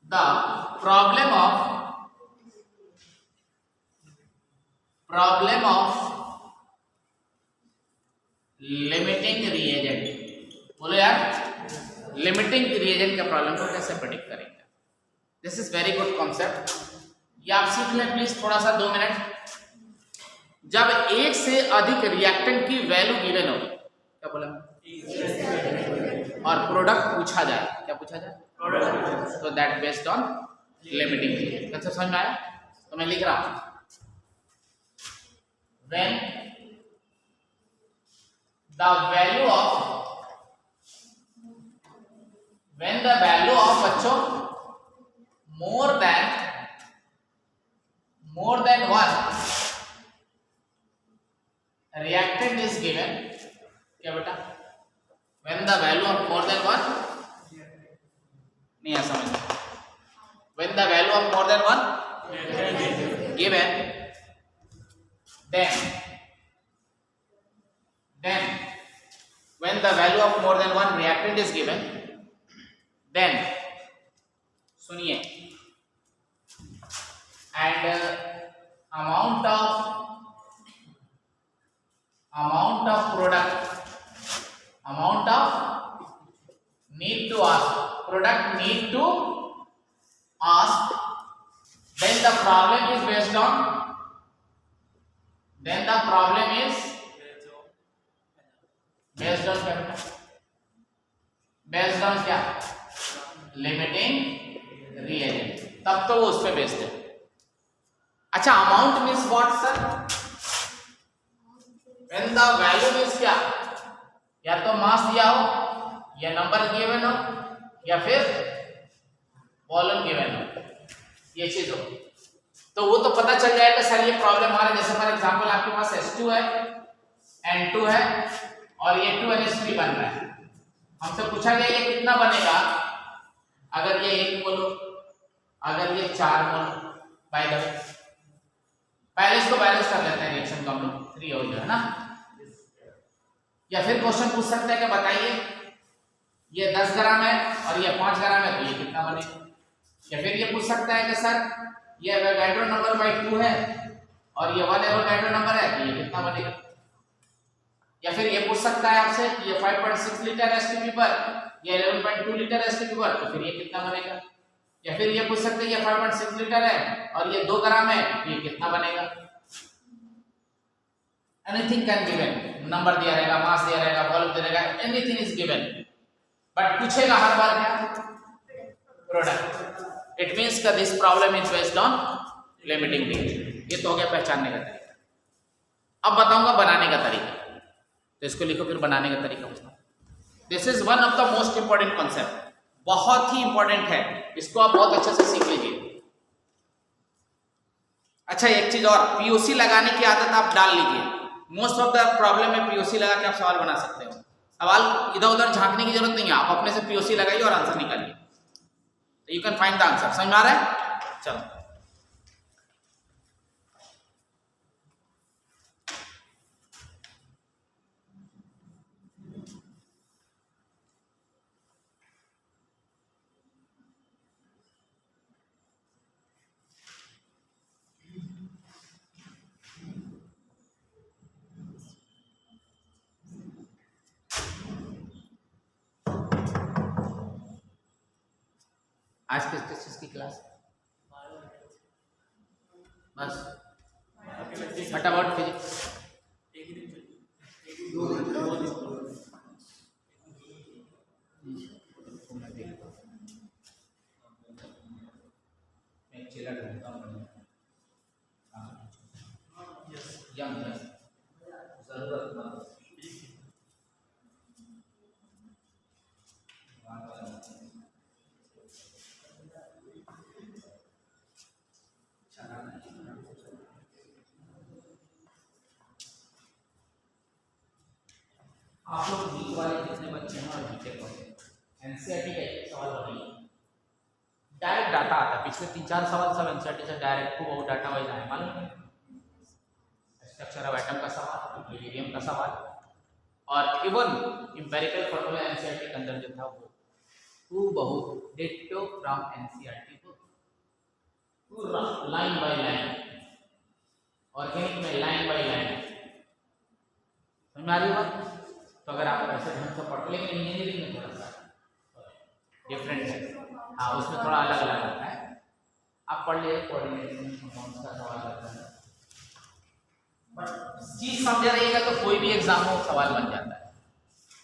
the problem of limiting reagent। बोलो यार, लिमिटिंग रिएजेंट के प्रॉब्लम को कैसे प्रेडिक्ट करेंगे? This is very good concept. ये आप सीख लें प्लीज थोड़ा सा 2 मिनट। जब एक से अधिक रिएक्टेंट की वैल्यू गिवन हो, क्या बोला, और प्रोडक्ट पूछा जाए, क्या पूछा जाए? प्रोडक्ट। तो that based on limiting reagent. अच्छा समझ में आया? तो मैं लिख रहा हूं when the value of बच्चों more than one reactant is given, क्या बेटा? when the value of more than one, नहीं आ समझ, when the value of more than one given, then when the value of more than one reactant is given, then सुनिए, and amount of product need to ask product need to ask, then the problem is based on, based on क्या, limiting reagent, तब तो वो उस पे based है। अच्छा, amount means what sir? When the value means क्या, या तो मास दिया हो, या नंबर गिवन हो, या फिर वॉल्यूम गिवन हो, ये चीज हो, तो वो तो पता चल जाएगा सर ये प्रॉब्लम आ रहा है। जैसे फॉर एग्जांपल आपके पास S2 है, N2 है और ये 2NH3 बन रहा है। हमसे पूछा गया ये कितना बनेगा अगर ये 1 मोल हो, अगर ये 4 मोल। बाय द वे पहले इसको बैलेंस कर लेते हैं, रिएक्शन को हम लोग 3 हो जाए ना। या फिर क्वेश्चन पूछ सकते हैं कि बताइए ये 10 ग्राम है और ये 5 ग्राम है, तो ये कितना बनेगा। या फिर ये पूछ सकता है कि सर ये एवोगाड्रो नंबर बाय 2 है और ये 1 एवोगाड्रो नंबर है, तो ये कितना बनेगा। या फिर ये पूछ सकता है आपसे कि ये 5.6 लीटर एसटीपी पर, ये 11.2 लीटर एसटीपी पर, तो फिर ये कितना बनेगा। या फिर ये पूछ सकते हैं ये 5.6 लीटर है और ये 2 ग्राम है, तो ये कितना बनेगा। एनीथिंग कैन गिवन, नंबर दिया रहेगा, मास दिया रहेगा, वॉल्यूम दिया रहेगा, एनीथिंग इज गिवन, बट पूछेगा हर बार क्या, प्रोडक्ट। इट मींस का this problem is based on limiting range. ये तो हो गया पहचानने का तरीका। अब बताऊंगा बनाने का तरीका, तो इसको लिखो फिर बनाने का तरीका बताओ। This is one of the most important concept, बहुत ही इंपॉर्टेंट है, इसको आप बहुत अच्छे से सीख लीजिए। अच्छा, एक चीज और, पीओसी लगाने की आदत आप डाल लीजिए। मोस्ट ऑफ द प्रॉब्लम में पीओसी लगा के आप सवाल बना सकते हो। सवाल इधर उधर झांकने की जरूरत नहीं है, आप अपने से पीओसी लगाइए और आंसर निकालिए, तो you can find the answer. समझ में आ रहा है? चलो आज किस चीज की क्लास? बस फटाफट फिजिक्स। आप लोग वीक वाले जितने बच्चे हैं और बीटेक वाले, एनसीईआरटी का एक सवाल बनाइए, डायरेक्ट डाटा आता है। पिछले 3-4 सवाल सब एनसीईआरटी से डायरेक्ट खूब डाटा वाइज आए, मालूम है। स्ट्रक्चर ऑफ एटम का सवाल, इक्विलिब्रियम का सवाल, और इवन इंपेरिकल फॉर्मूला एनसीईआरटी के अंदर जो था वो बहुत डिट्टो फ्रॉम एनसीईआरटी को पूरा लाइन बाय लाइन, ऑर्गेनिक में लाइन बाय लाइन। समझ आ रही बात? तो अगर आप ऐसे ढंग से पढ़ते, लेकिन इंजीनियरिंग में थोड़ा सा डिफरेंट है, हाँ उसमें थोड़ा अलग अलग आता है। आप पढ़ लिए कोऑर्डिनेशन कंपाउंड्स का सवाल आता है, बट चीज समझ रहिएगा तो कोई भी एग्जाम में सवाल बन जाता है।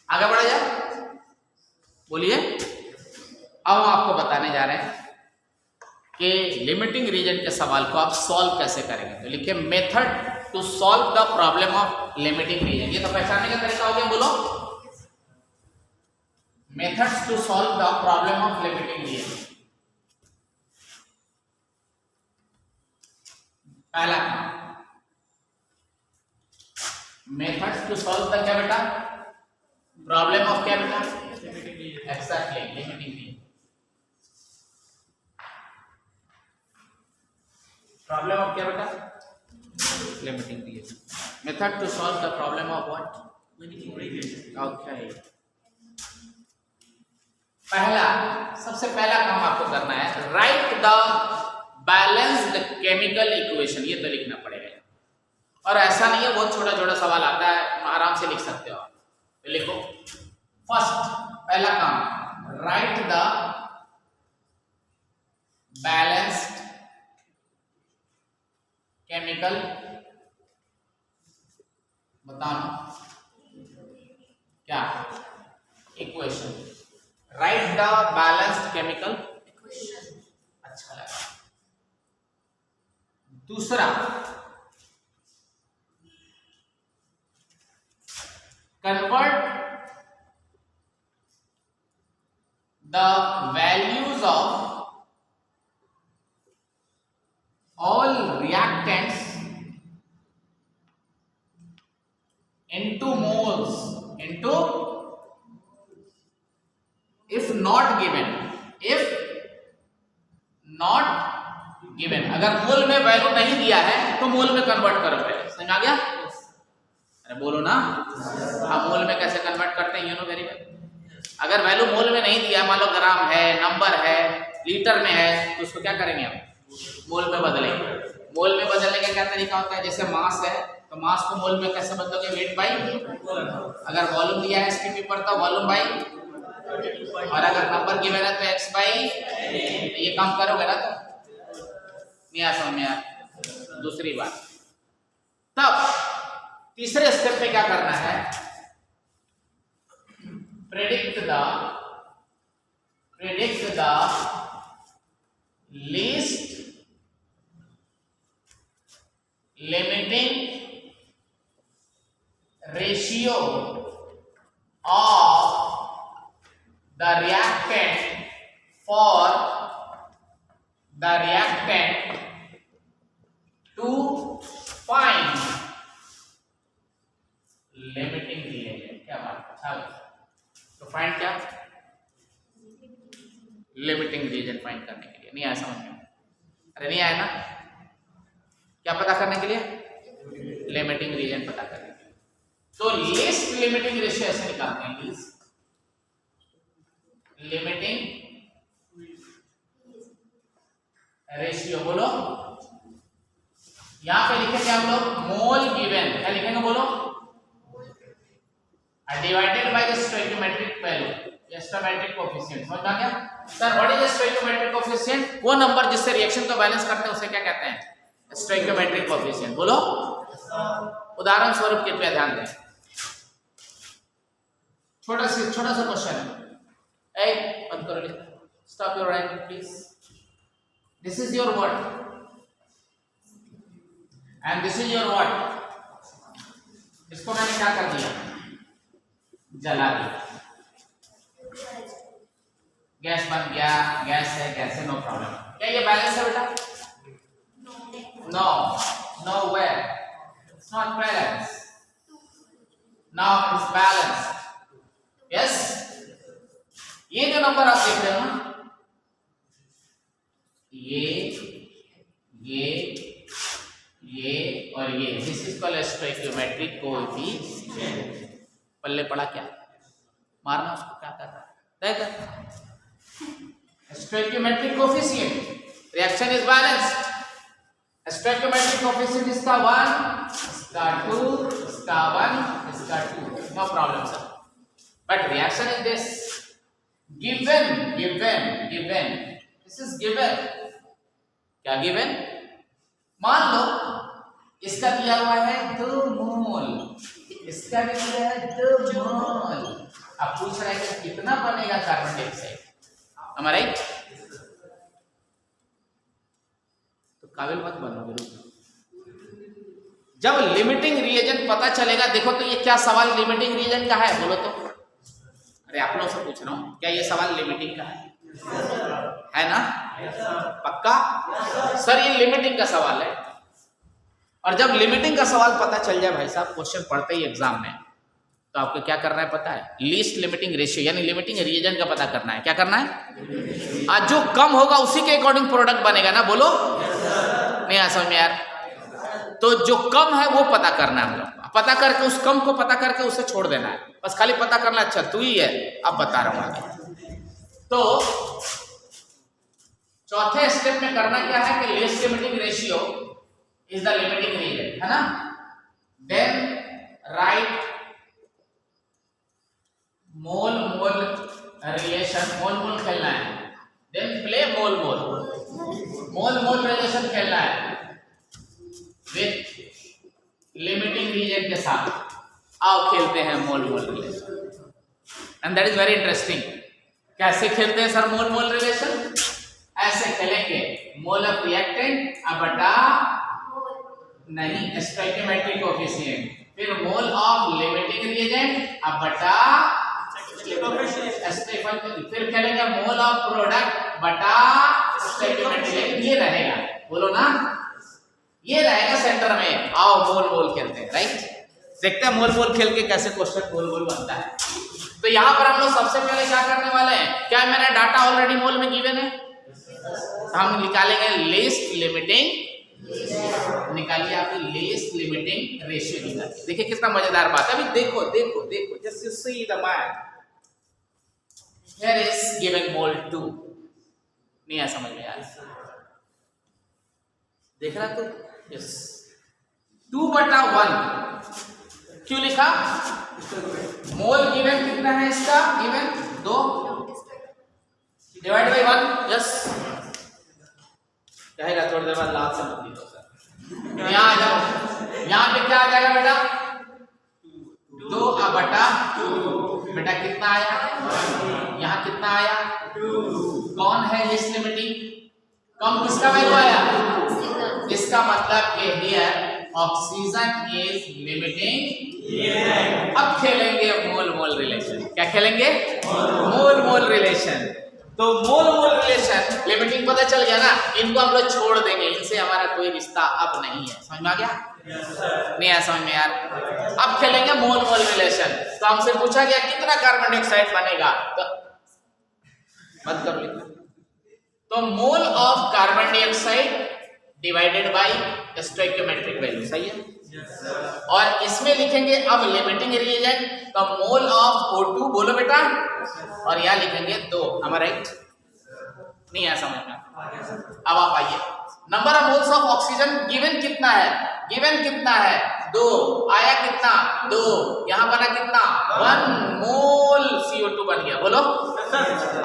आगे बढ़ा जाए, बोलिए। अब हम आपको बताने जा रहे हैं कि लिमिटिंग रीजन के सवाल को आप सॉल्व कैसे करेंगे। तो लिखिए method to solve the problem of limiting reagent. ये तो पहचानने का तरीका हो गया, बोलो। Methods to solve the problem of limiting reagent. पहला मेथड्स टू सॉल्व द क्या बेटा, प्रॉब्लम ऑफ क्या बेटा, exactly limiting reagent. Problem of क्या बेटा, limiting reagent. Method to solve the problem of what, limiting reagent. Okay, पहला सबसे पहला काम आपको करना है, write the balanced chemical equation. ये तो लिखना पड़ेगा, और ऐसा नहीं है बहुत छोटा छोटा सवाल आता है, आराम से लिख सकते हो आप। तो लिखो फर्स्ट, पहला काम, राइट द बैलेंस्ड केमिकल, बताओ क्या equation, right the balanced chemical, अच्छा लगा। दूसरा, convert the values of all reactants into moles into, if not given, अगर मोल में वैल्यू नहीं दिया है तो मोल में कन्वर्ट करो पहले, समझ आ गया? अरे बोलो ना, हम मोल में कैसे कन्वर्ट करते हैं, यू नो वेरी वेल। अगर वैल्यू मोल में नहीं दिया, मान लो ग्राम है, नंबर है, लीटर में है, तो उसको क्या करेंगे हम? मोल में बदलेंगे। मोल में बदलने का क्या तरीका होता है? जैसे मास है तो मास को मोल में कैसे बदलोगे? वेट बाई, अगर वॉल्यूम दिया है इसके पेपर तो वॉल्यूम बाई, और अगर नंबर गिवन है तो एक्स बाई। ये काम करोगे ना तो नहीं आ समझ में यार। दूसरी बात, तब तीसरे स्टेप पे क्या करना है? Predict the least limiting ratio of the reactant for the reactant to find limiting reagent. क्या बात है, तो फाइंड क्या? लिमिटिंग रिएजेंट फाइंड करने के लिए। नहीं आया समझ में? अरे नहीं आया ना? क्या पता करने के लिए? लिमिटिंग रिएजेंट पता करने के लिए। तो लीस्ट लिमिटिंग रेशियो ऐसे निकालते हैं, लीस्ट लिमिटिंग रेशियो। बोलो, यहां पे लिखेंगे हम लोग मोल गिवन, क्या लिखेंगे बोलो? Divided by the stoichiometric value, stoichiometric coefficient. समझ आ गया sir? What is stoichiometric coefficient? वो नंबर जिससे रिएक्शन को बैलेंस करते हैं उसे क्या कहते हैं? Stoichiometric coefficient. बोलो, उदाहरण स्वरूप कृपया ध्यान दें। छोटा सा क्वेश्चन है, ए बंद करो, stop your writing please. This is your word and this is your word. इसको मैंने क्या कर दिया? जला दिया। गैस बन गया, गैस है, नो प्रॉब्लम। क्या ये बैलेंस है बेटा? No way, it's not balance. Now it's balance. Yes, ये जो नंबर आप देख रहे हो ना, ये और ये, this is called stoichiometric coefficient. पल्ले पड़ा क्या? मारना उसको, क्या कर रहा है? Stoichiometric coefficient, reaction is balanced. Stoichiometric coefficient इसका 1, इसका 2, इसका 1, इसका 2, no problem sir. But reaction is this given, this is given. क्या गिवन? मान लो इसका दिया हुआ है 2 मोल, इसका भी दिया है 2 मोल। अब पूछ रहा है कि कितना बनेगा carbon dioxide, am I right? तो काबिल मत बनो गुरु। जब लिमिटिंग रिएजेंट पता चलेगा, देखो तो ये क्या सवाल लिमिटिंग रिएजेंट का है? बोलो तो। अरे आप लोग से पूछ रहा हूं, क्या ये सवाल लिमिटिंग का है ना? पक्का सर, ये लिमिटिंग का सवाल है। और जब लिमिटिंग का सवाल पता चल जाए भाई साहब, क्वेश्चन पढ़ते ही एग्जाम में, तो आपको क्या करना है पता है? लीस्ट लिमिटिंग रेशियो यानी लिमिटिंग रिएजेंट का पता करना है। क्या करना है? आज जो कम होगा उसी के अकॉर्डिंग प्रोडक्ट बनेगा ना। बोलो, नहीं आ समझ में यार? तो जो कम है वो पता करना है हम लोग, पता करके उस कम को पता करके उसे छोड़ देना है, बस खाली पता करना। अच्छा तू ही है, अब बता रहा हूं आगे। तो चौथे स्टेप में करना क्या है कि least limiting ratio is the limiting reagent, है ना? देन राइट मोल रिलेशन, मोल खेलना है। देन प्ले मोल मोल मोल रिलेशन खेलना है विथ लिमिटिंग रीजन के साथ। आओ खेलते हैं mole mole relation, and that is very interesting. कैसे खेलते हैं सर मोल मोल रिलेशन? ऐसे खेलेंगे, मोल ऑफ रिएक्टेंट अब बटा नहीं स्टोइकियोमेट्रिक कोएफिशिएंट, फिर मोल ऑफ लिमिटिंग रिएजेंट अब बटा स्टोइकियोमेट्रिक, फिर खेलेंगे मोल ऑफ प्रोडक्ट बटा स्टोइकियोमेट्रिक। लेकिन ये रहेगा, बोलो ना, ये रहेगा सेंटर में। आओ मोल मोल खेलते हैं, राइट? देखते हैं मोल मोल खेल के कैसे क्वेश्चन मोल मोल बनता है। तो यहाँ पर हम लोग सबसे पहले क्या करने वाले हैं? क्या मैंने डाटा ऑलरेडी मोल में गिवन है? हम निकालेंगे लीस्ट लिमिटिंग, निकालिए आप लीस्ट लिमिटिंग रेशियो निकालिए। देखिए कितना मजेदार बात है। अभी देखो देखो देखो, just you see the math, here is given mole 2। नहीं आया समझ में यार? देख रहा तो यस 2/1 क्यों लिखा? मोल गिवन कितना है इसका? Given 2 divide by 1। यस कहेगा थोड़ी देर बाद लाभ से मत लिखो सर। यहाँ आ जाओ, यहाँ पे क्या आ जाएगा बेटा? 2/2। बेटा कितना आया? यहाँ कितना आया? 2। कौन है लिस्ट लिमिटिंग? कम किसका वैल्यू आया? इसका मतलब कि हियर ऑक्सीजन इज लिमिटिंग। अब खेलेंगे मोल मोल रिलेशन। क्या खेलेंगे? मोल मोल रिलेशन। तो मोल मोल रिलेशन लिमिटिंग पता चल गया ना, इनको हम लोग छोड़ देंगे, इनसे हमारा कोई रिश्ता अब नहीं है। समझ में आ गया? नहीं आया समझ में यार? अब खेलेंगे मोल मोल रिलेशन। तो हमसे पूछा गया कितना कार्बन डाइऑक्साइड बनेगा, तो मत कर लिखना। तो mole of carbon dioxide divided by stoichiometric value, सही है? और इसमें लिखेंगे अब लिमिटिंग रिएजेंट, तो मोल ऑफ O2 बोलो बेटा, और यहाँ लिखेंगे 2। हमारा राइट? नहीं आया समझ में? अब आप आइए, number of moles of oxygen given कितना है? गिवन कितना है? 2। आया कितना? 2। यहाँ बना कितना? 1 मोल CO2 बन गया, बोलो।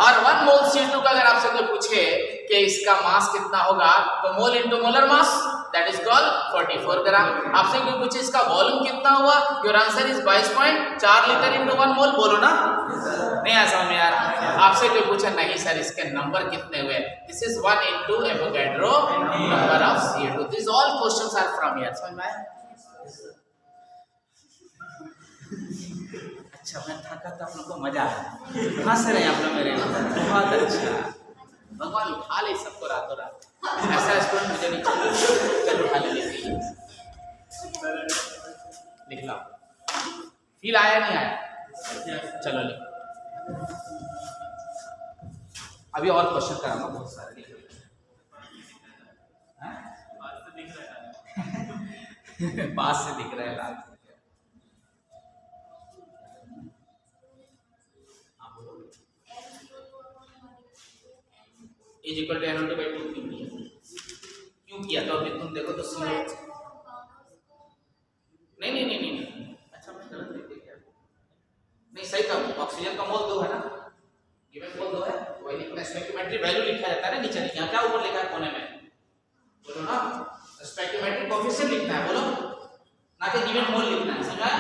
और 1 मोल CO2 का अगर आपसे कोई पूछे कि इसका मास कितना होगा, तो mole into molar mass, that is called 44 ग्राम। आपसे कोई पूछे इसका वॉल्यूम कितना हुआ, your answer is 22.4 litre into 1 मोल, बोलो ना। नहीं आ समझ में यार? आपसे कोई पूछे नहीं सर इसके नंबर कितने हुए, this is 1 into Avogadro number of CO2। This all questions are from here. समझ में आया? अच्छा मैं थका तो आप लोग को मजा आया, हंस रहे हैं आप लोग मेरे, बहुत अच्छा। भगवान उठा ले सबको रातों रात, ऐसा स्टूडेंट मुझे नहीं चाहिए। चलो उठा ले, लिख लो। फील आया नहीं आया? चलो लिख। अभी और क्वेश्चन कराऊंगा बहुत सारे। बात से दिख रहा है लाल। इज इक्वल टू NO2/2 क्यों किया? तो अभी तुम देखो तो CO नहीं। अच्छा मैं गलत लिख दिया क्या? नहीं सही था, ऑक्सीजन का मोल 2 है ना, गिवन मोल 2 है, वही लिखना। स्टोइकियोमेट्रिक वैल्यू लिखा जाता है ना नीचे, यहाँ क्या ऊपर लिखा है कोने में, बोलो ना। स्टोइकियोमेट्रिक कोएफिशिएंट लिखना है, बोलो ना, कि गिवन मोल लिखना है। समझा?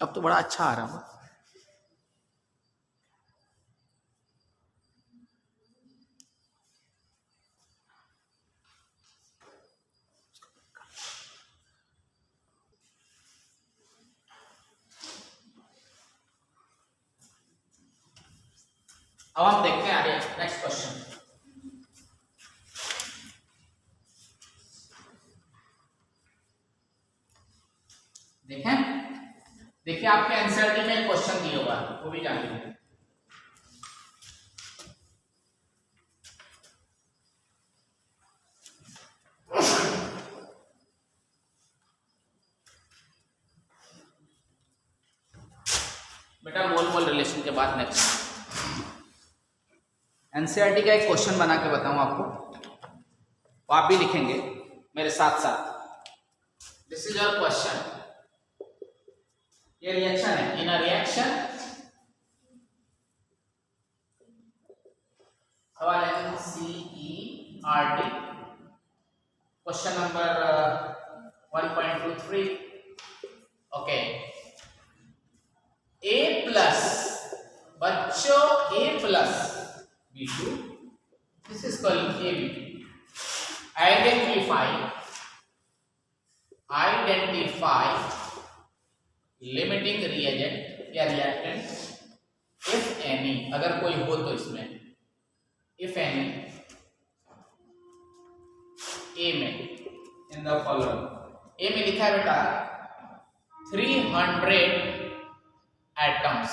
अब तो बड़ा अच्छा आ रहा है। अब हम देखते हैं आगे नेक्स्ट क्वेश्चन। देखें, देखिए आपके एनसीईआरटी में एक क्वेश्चन दिया हुआ है, वो भी जान लीजिए। बेटा मोल मोल रिलेशन के बाद नेक्स्ट एनसीईआरटी का एक क्वेश्चन बना के बताऊं आपको, वो आप भी लिखेंगे मेरे साथ साथ। दिस इज योर क्वेश्चन, ये रिएक्शन है। इन अ रिएक्शन, सवाल है NCERT question number 1.23। Okay, A plus, बच्चों A plus B2, this is called AB। Identify limiting reagent या रिएक्टेंट इफ एनी, अगर कोई हो तो इसमें, इफ एनी ए में, इन द फॉलोइंग। ए में लिखा है बेटा 300 एटम्स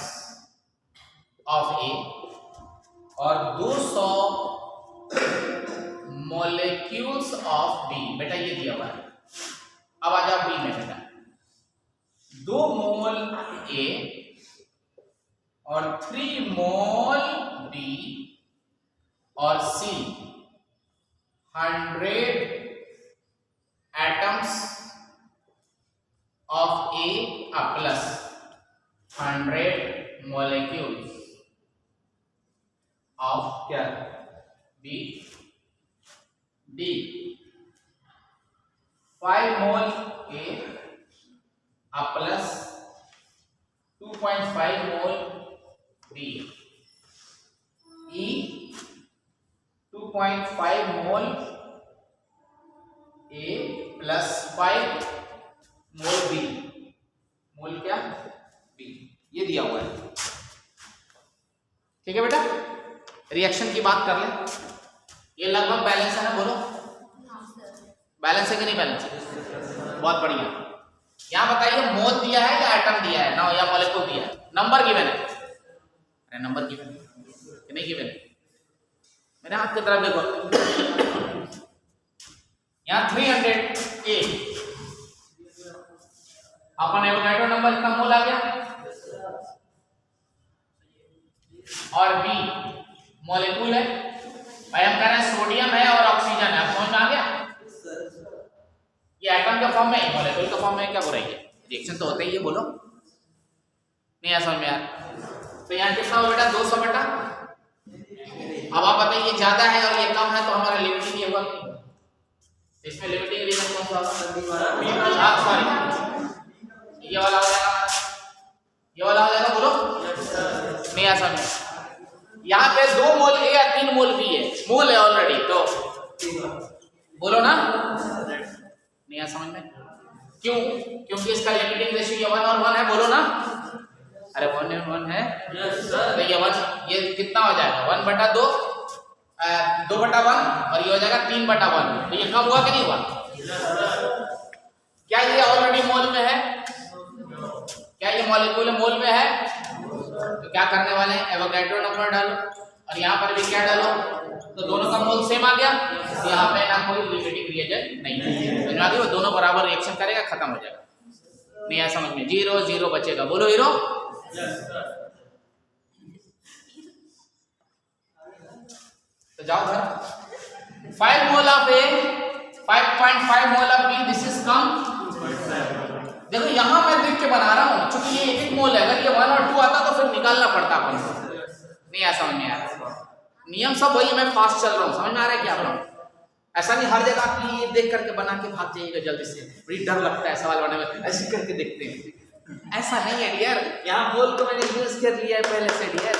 ऑफ ए और 200 मॉलिक्यूल्स ऑफ बी। बेटा ये दिया हुआ है। अब आ जाओ बी में बेटा, 2 मोल ए और 3 मोल बी और सी, 100 atoms of A plus 100 molecules of क्या बी डी। 5 मोल ए प्लस 2.5 मोल बी, ई 2.5 मोल ए प्लस 5 मोल बी, मोल क्या बी, ये दिया हुआ है। ठीक है बेटा, रिएक्शन की बात कर ले। ये लगभग बैलेंस है ना, बोलो बैलेंस है कि नहीं बैलेंस है? बहुत बढ़िया। यहाँ बताइए मोल दिया है या एटम दिया है ना, या मॉलिक्यूल दिया है? नंबर गिवन है, अरे नंबर गिवन है कि नहीं गिवन है? मेरे हाथ की तरफ देखो, यहाँ 300 ए, अपन एवोगैड्रो नंबर इतना मोल आ गया, और बी मॉलिक्यूल है भाई, हम कह रहे हैं सोडियम है और ऑक्सीजन है। समझ में आ गया? ये एटम के फॉर्म में, मॉलिक्यूल के फॉर्म में, क्या बुराई है? रिएक्शन तो होता ही है, बोलो नहीं आ समझ में यार? तो यहाँ कितना हो बेटा? 200 बेटा। अब आप बताइए ज्यादा है और ये कम है तो हमारा लिमिटिंग ये हुआ, इसमें लिमिटिंग रीजन कौन सा होगा? हाँ सॉरी, ये वाला हो जाएगा, ये वाला हो जाएगा, बोलो नहीं आ समझ में? यहाँ पे 2 मोल ए या 3 मोल बी है, मोल है ऑलरेडी, तो बोलो ना, नहीं आ समझ में? क्यों? क्योंकि इसका लिमिटिंग रेशियो ये 1 और 1 है, बोलो ना। अरे 1 और 1 है, तो ये 1, ये कितना हो जाएगा? 1/2, 2/1, और ये हो जाएगा 3/1। तो ये कम हुआ कि नहीं हुआ? क्या ये ऑलरेडी मोल में है? क्या ये मॉलिक्यूल मोल में है? तो क्या करने वाले हैं? एवोगैड्रो नंबर डालो, और यहाँ पर भी क्या डालो, तो दोनों का मोल सेम आ गया। यहाँ पे ना कोई लिमिटिंग रिएजेंट नहीं है, समझ आ गई? वो दोनों बराबर रिएक्शन करेगा, खत्म हो जाएगा। नहीं आया समझ में? 0 0 बचेगा, बोलो हीरो। तो जाओ घर। 5 mole of A, 5.5 mole of B, this is कम। देखो यहाँ मैं देख के बना रहा हूँ, क्योंकि ये 1 मोल है। अगर ये 1 और 2 आता तो फिर निकालना पड़ता अपन को। नहीं आया समझ में? यार नियम सब वही, मैं फास्ट चल रहा हूँ, समझ में आ रहा है क्या आप लोग? ऐसा नहीं हर जगह आप ये देख करके बना के भाग जाइएगा जल्दी से, बड़ी डर लगता है सवाल बनाने में, ऐसे करके देखते हैं। ऐसा नहीं है डियर, यहाँ मोल को मैंने यूज कर लिया है पहले से डियर।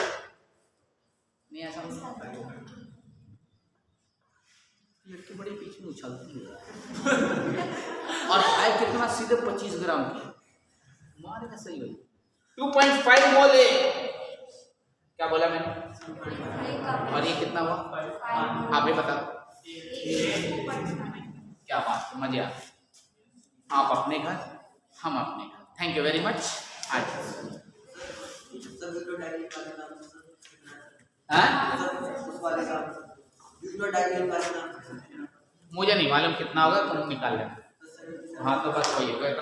नहीं ऐसा लड़की बड़ी बीच में उछलती है और आय कितना सीधे 25 ग्राम की मारेगा, सही भाई। 2.5 मोल है, क्या बोला मैंने? और ये कितना हुआ आप भी बता दो। क्या बात, मजे आ। आप अपने घर, हम अपने घर। Thank you very much. मुझे नहीं मालूम कितना होगा, तुम निकाल लेना। हाँ तो बस वही है, तो इतना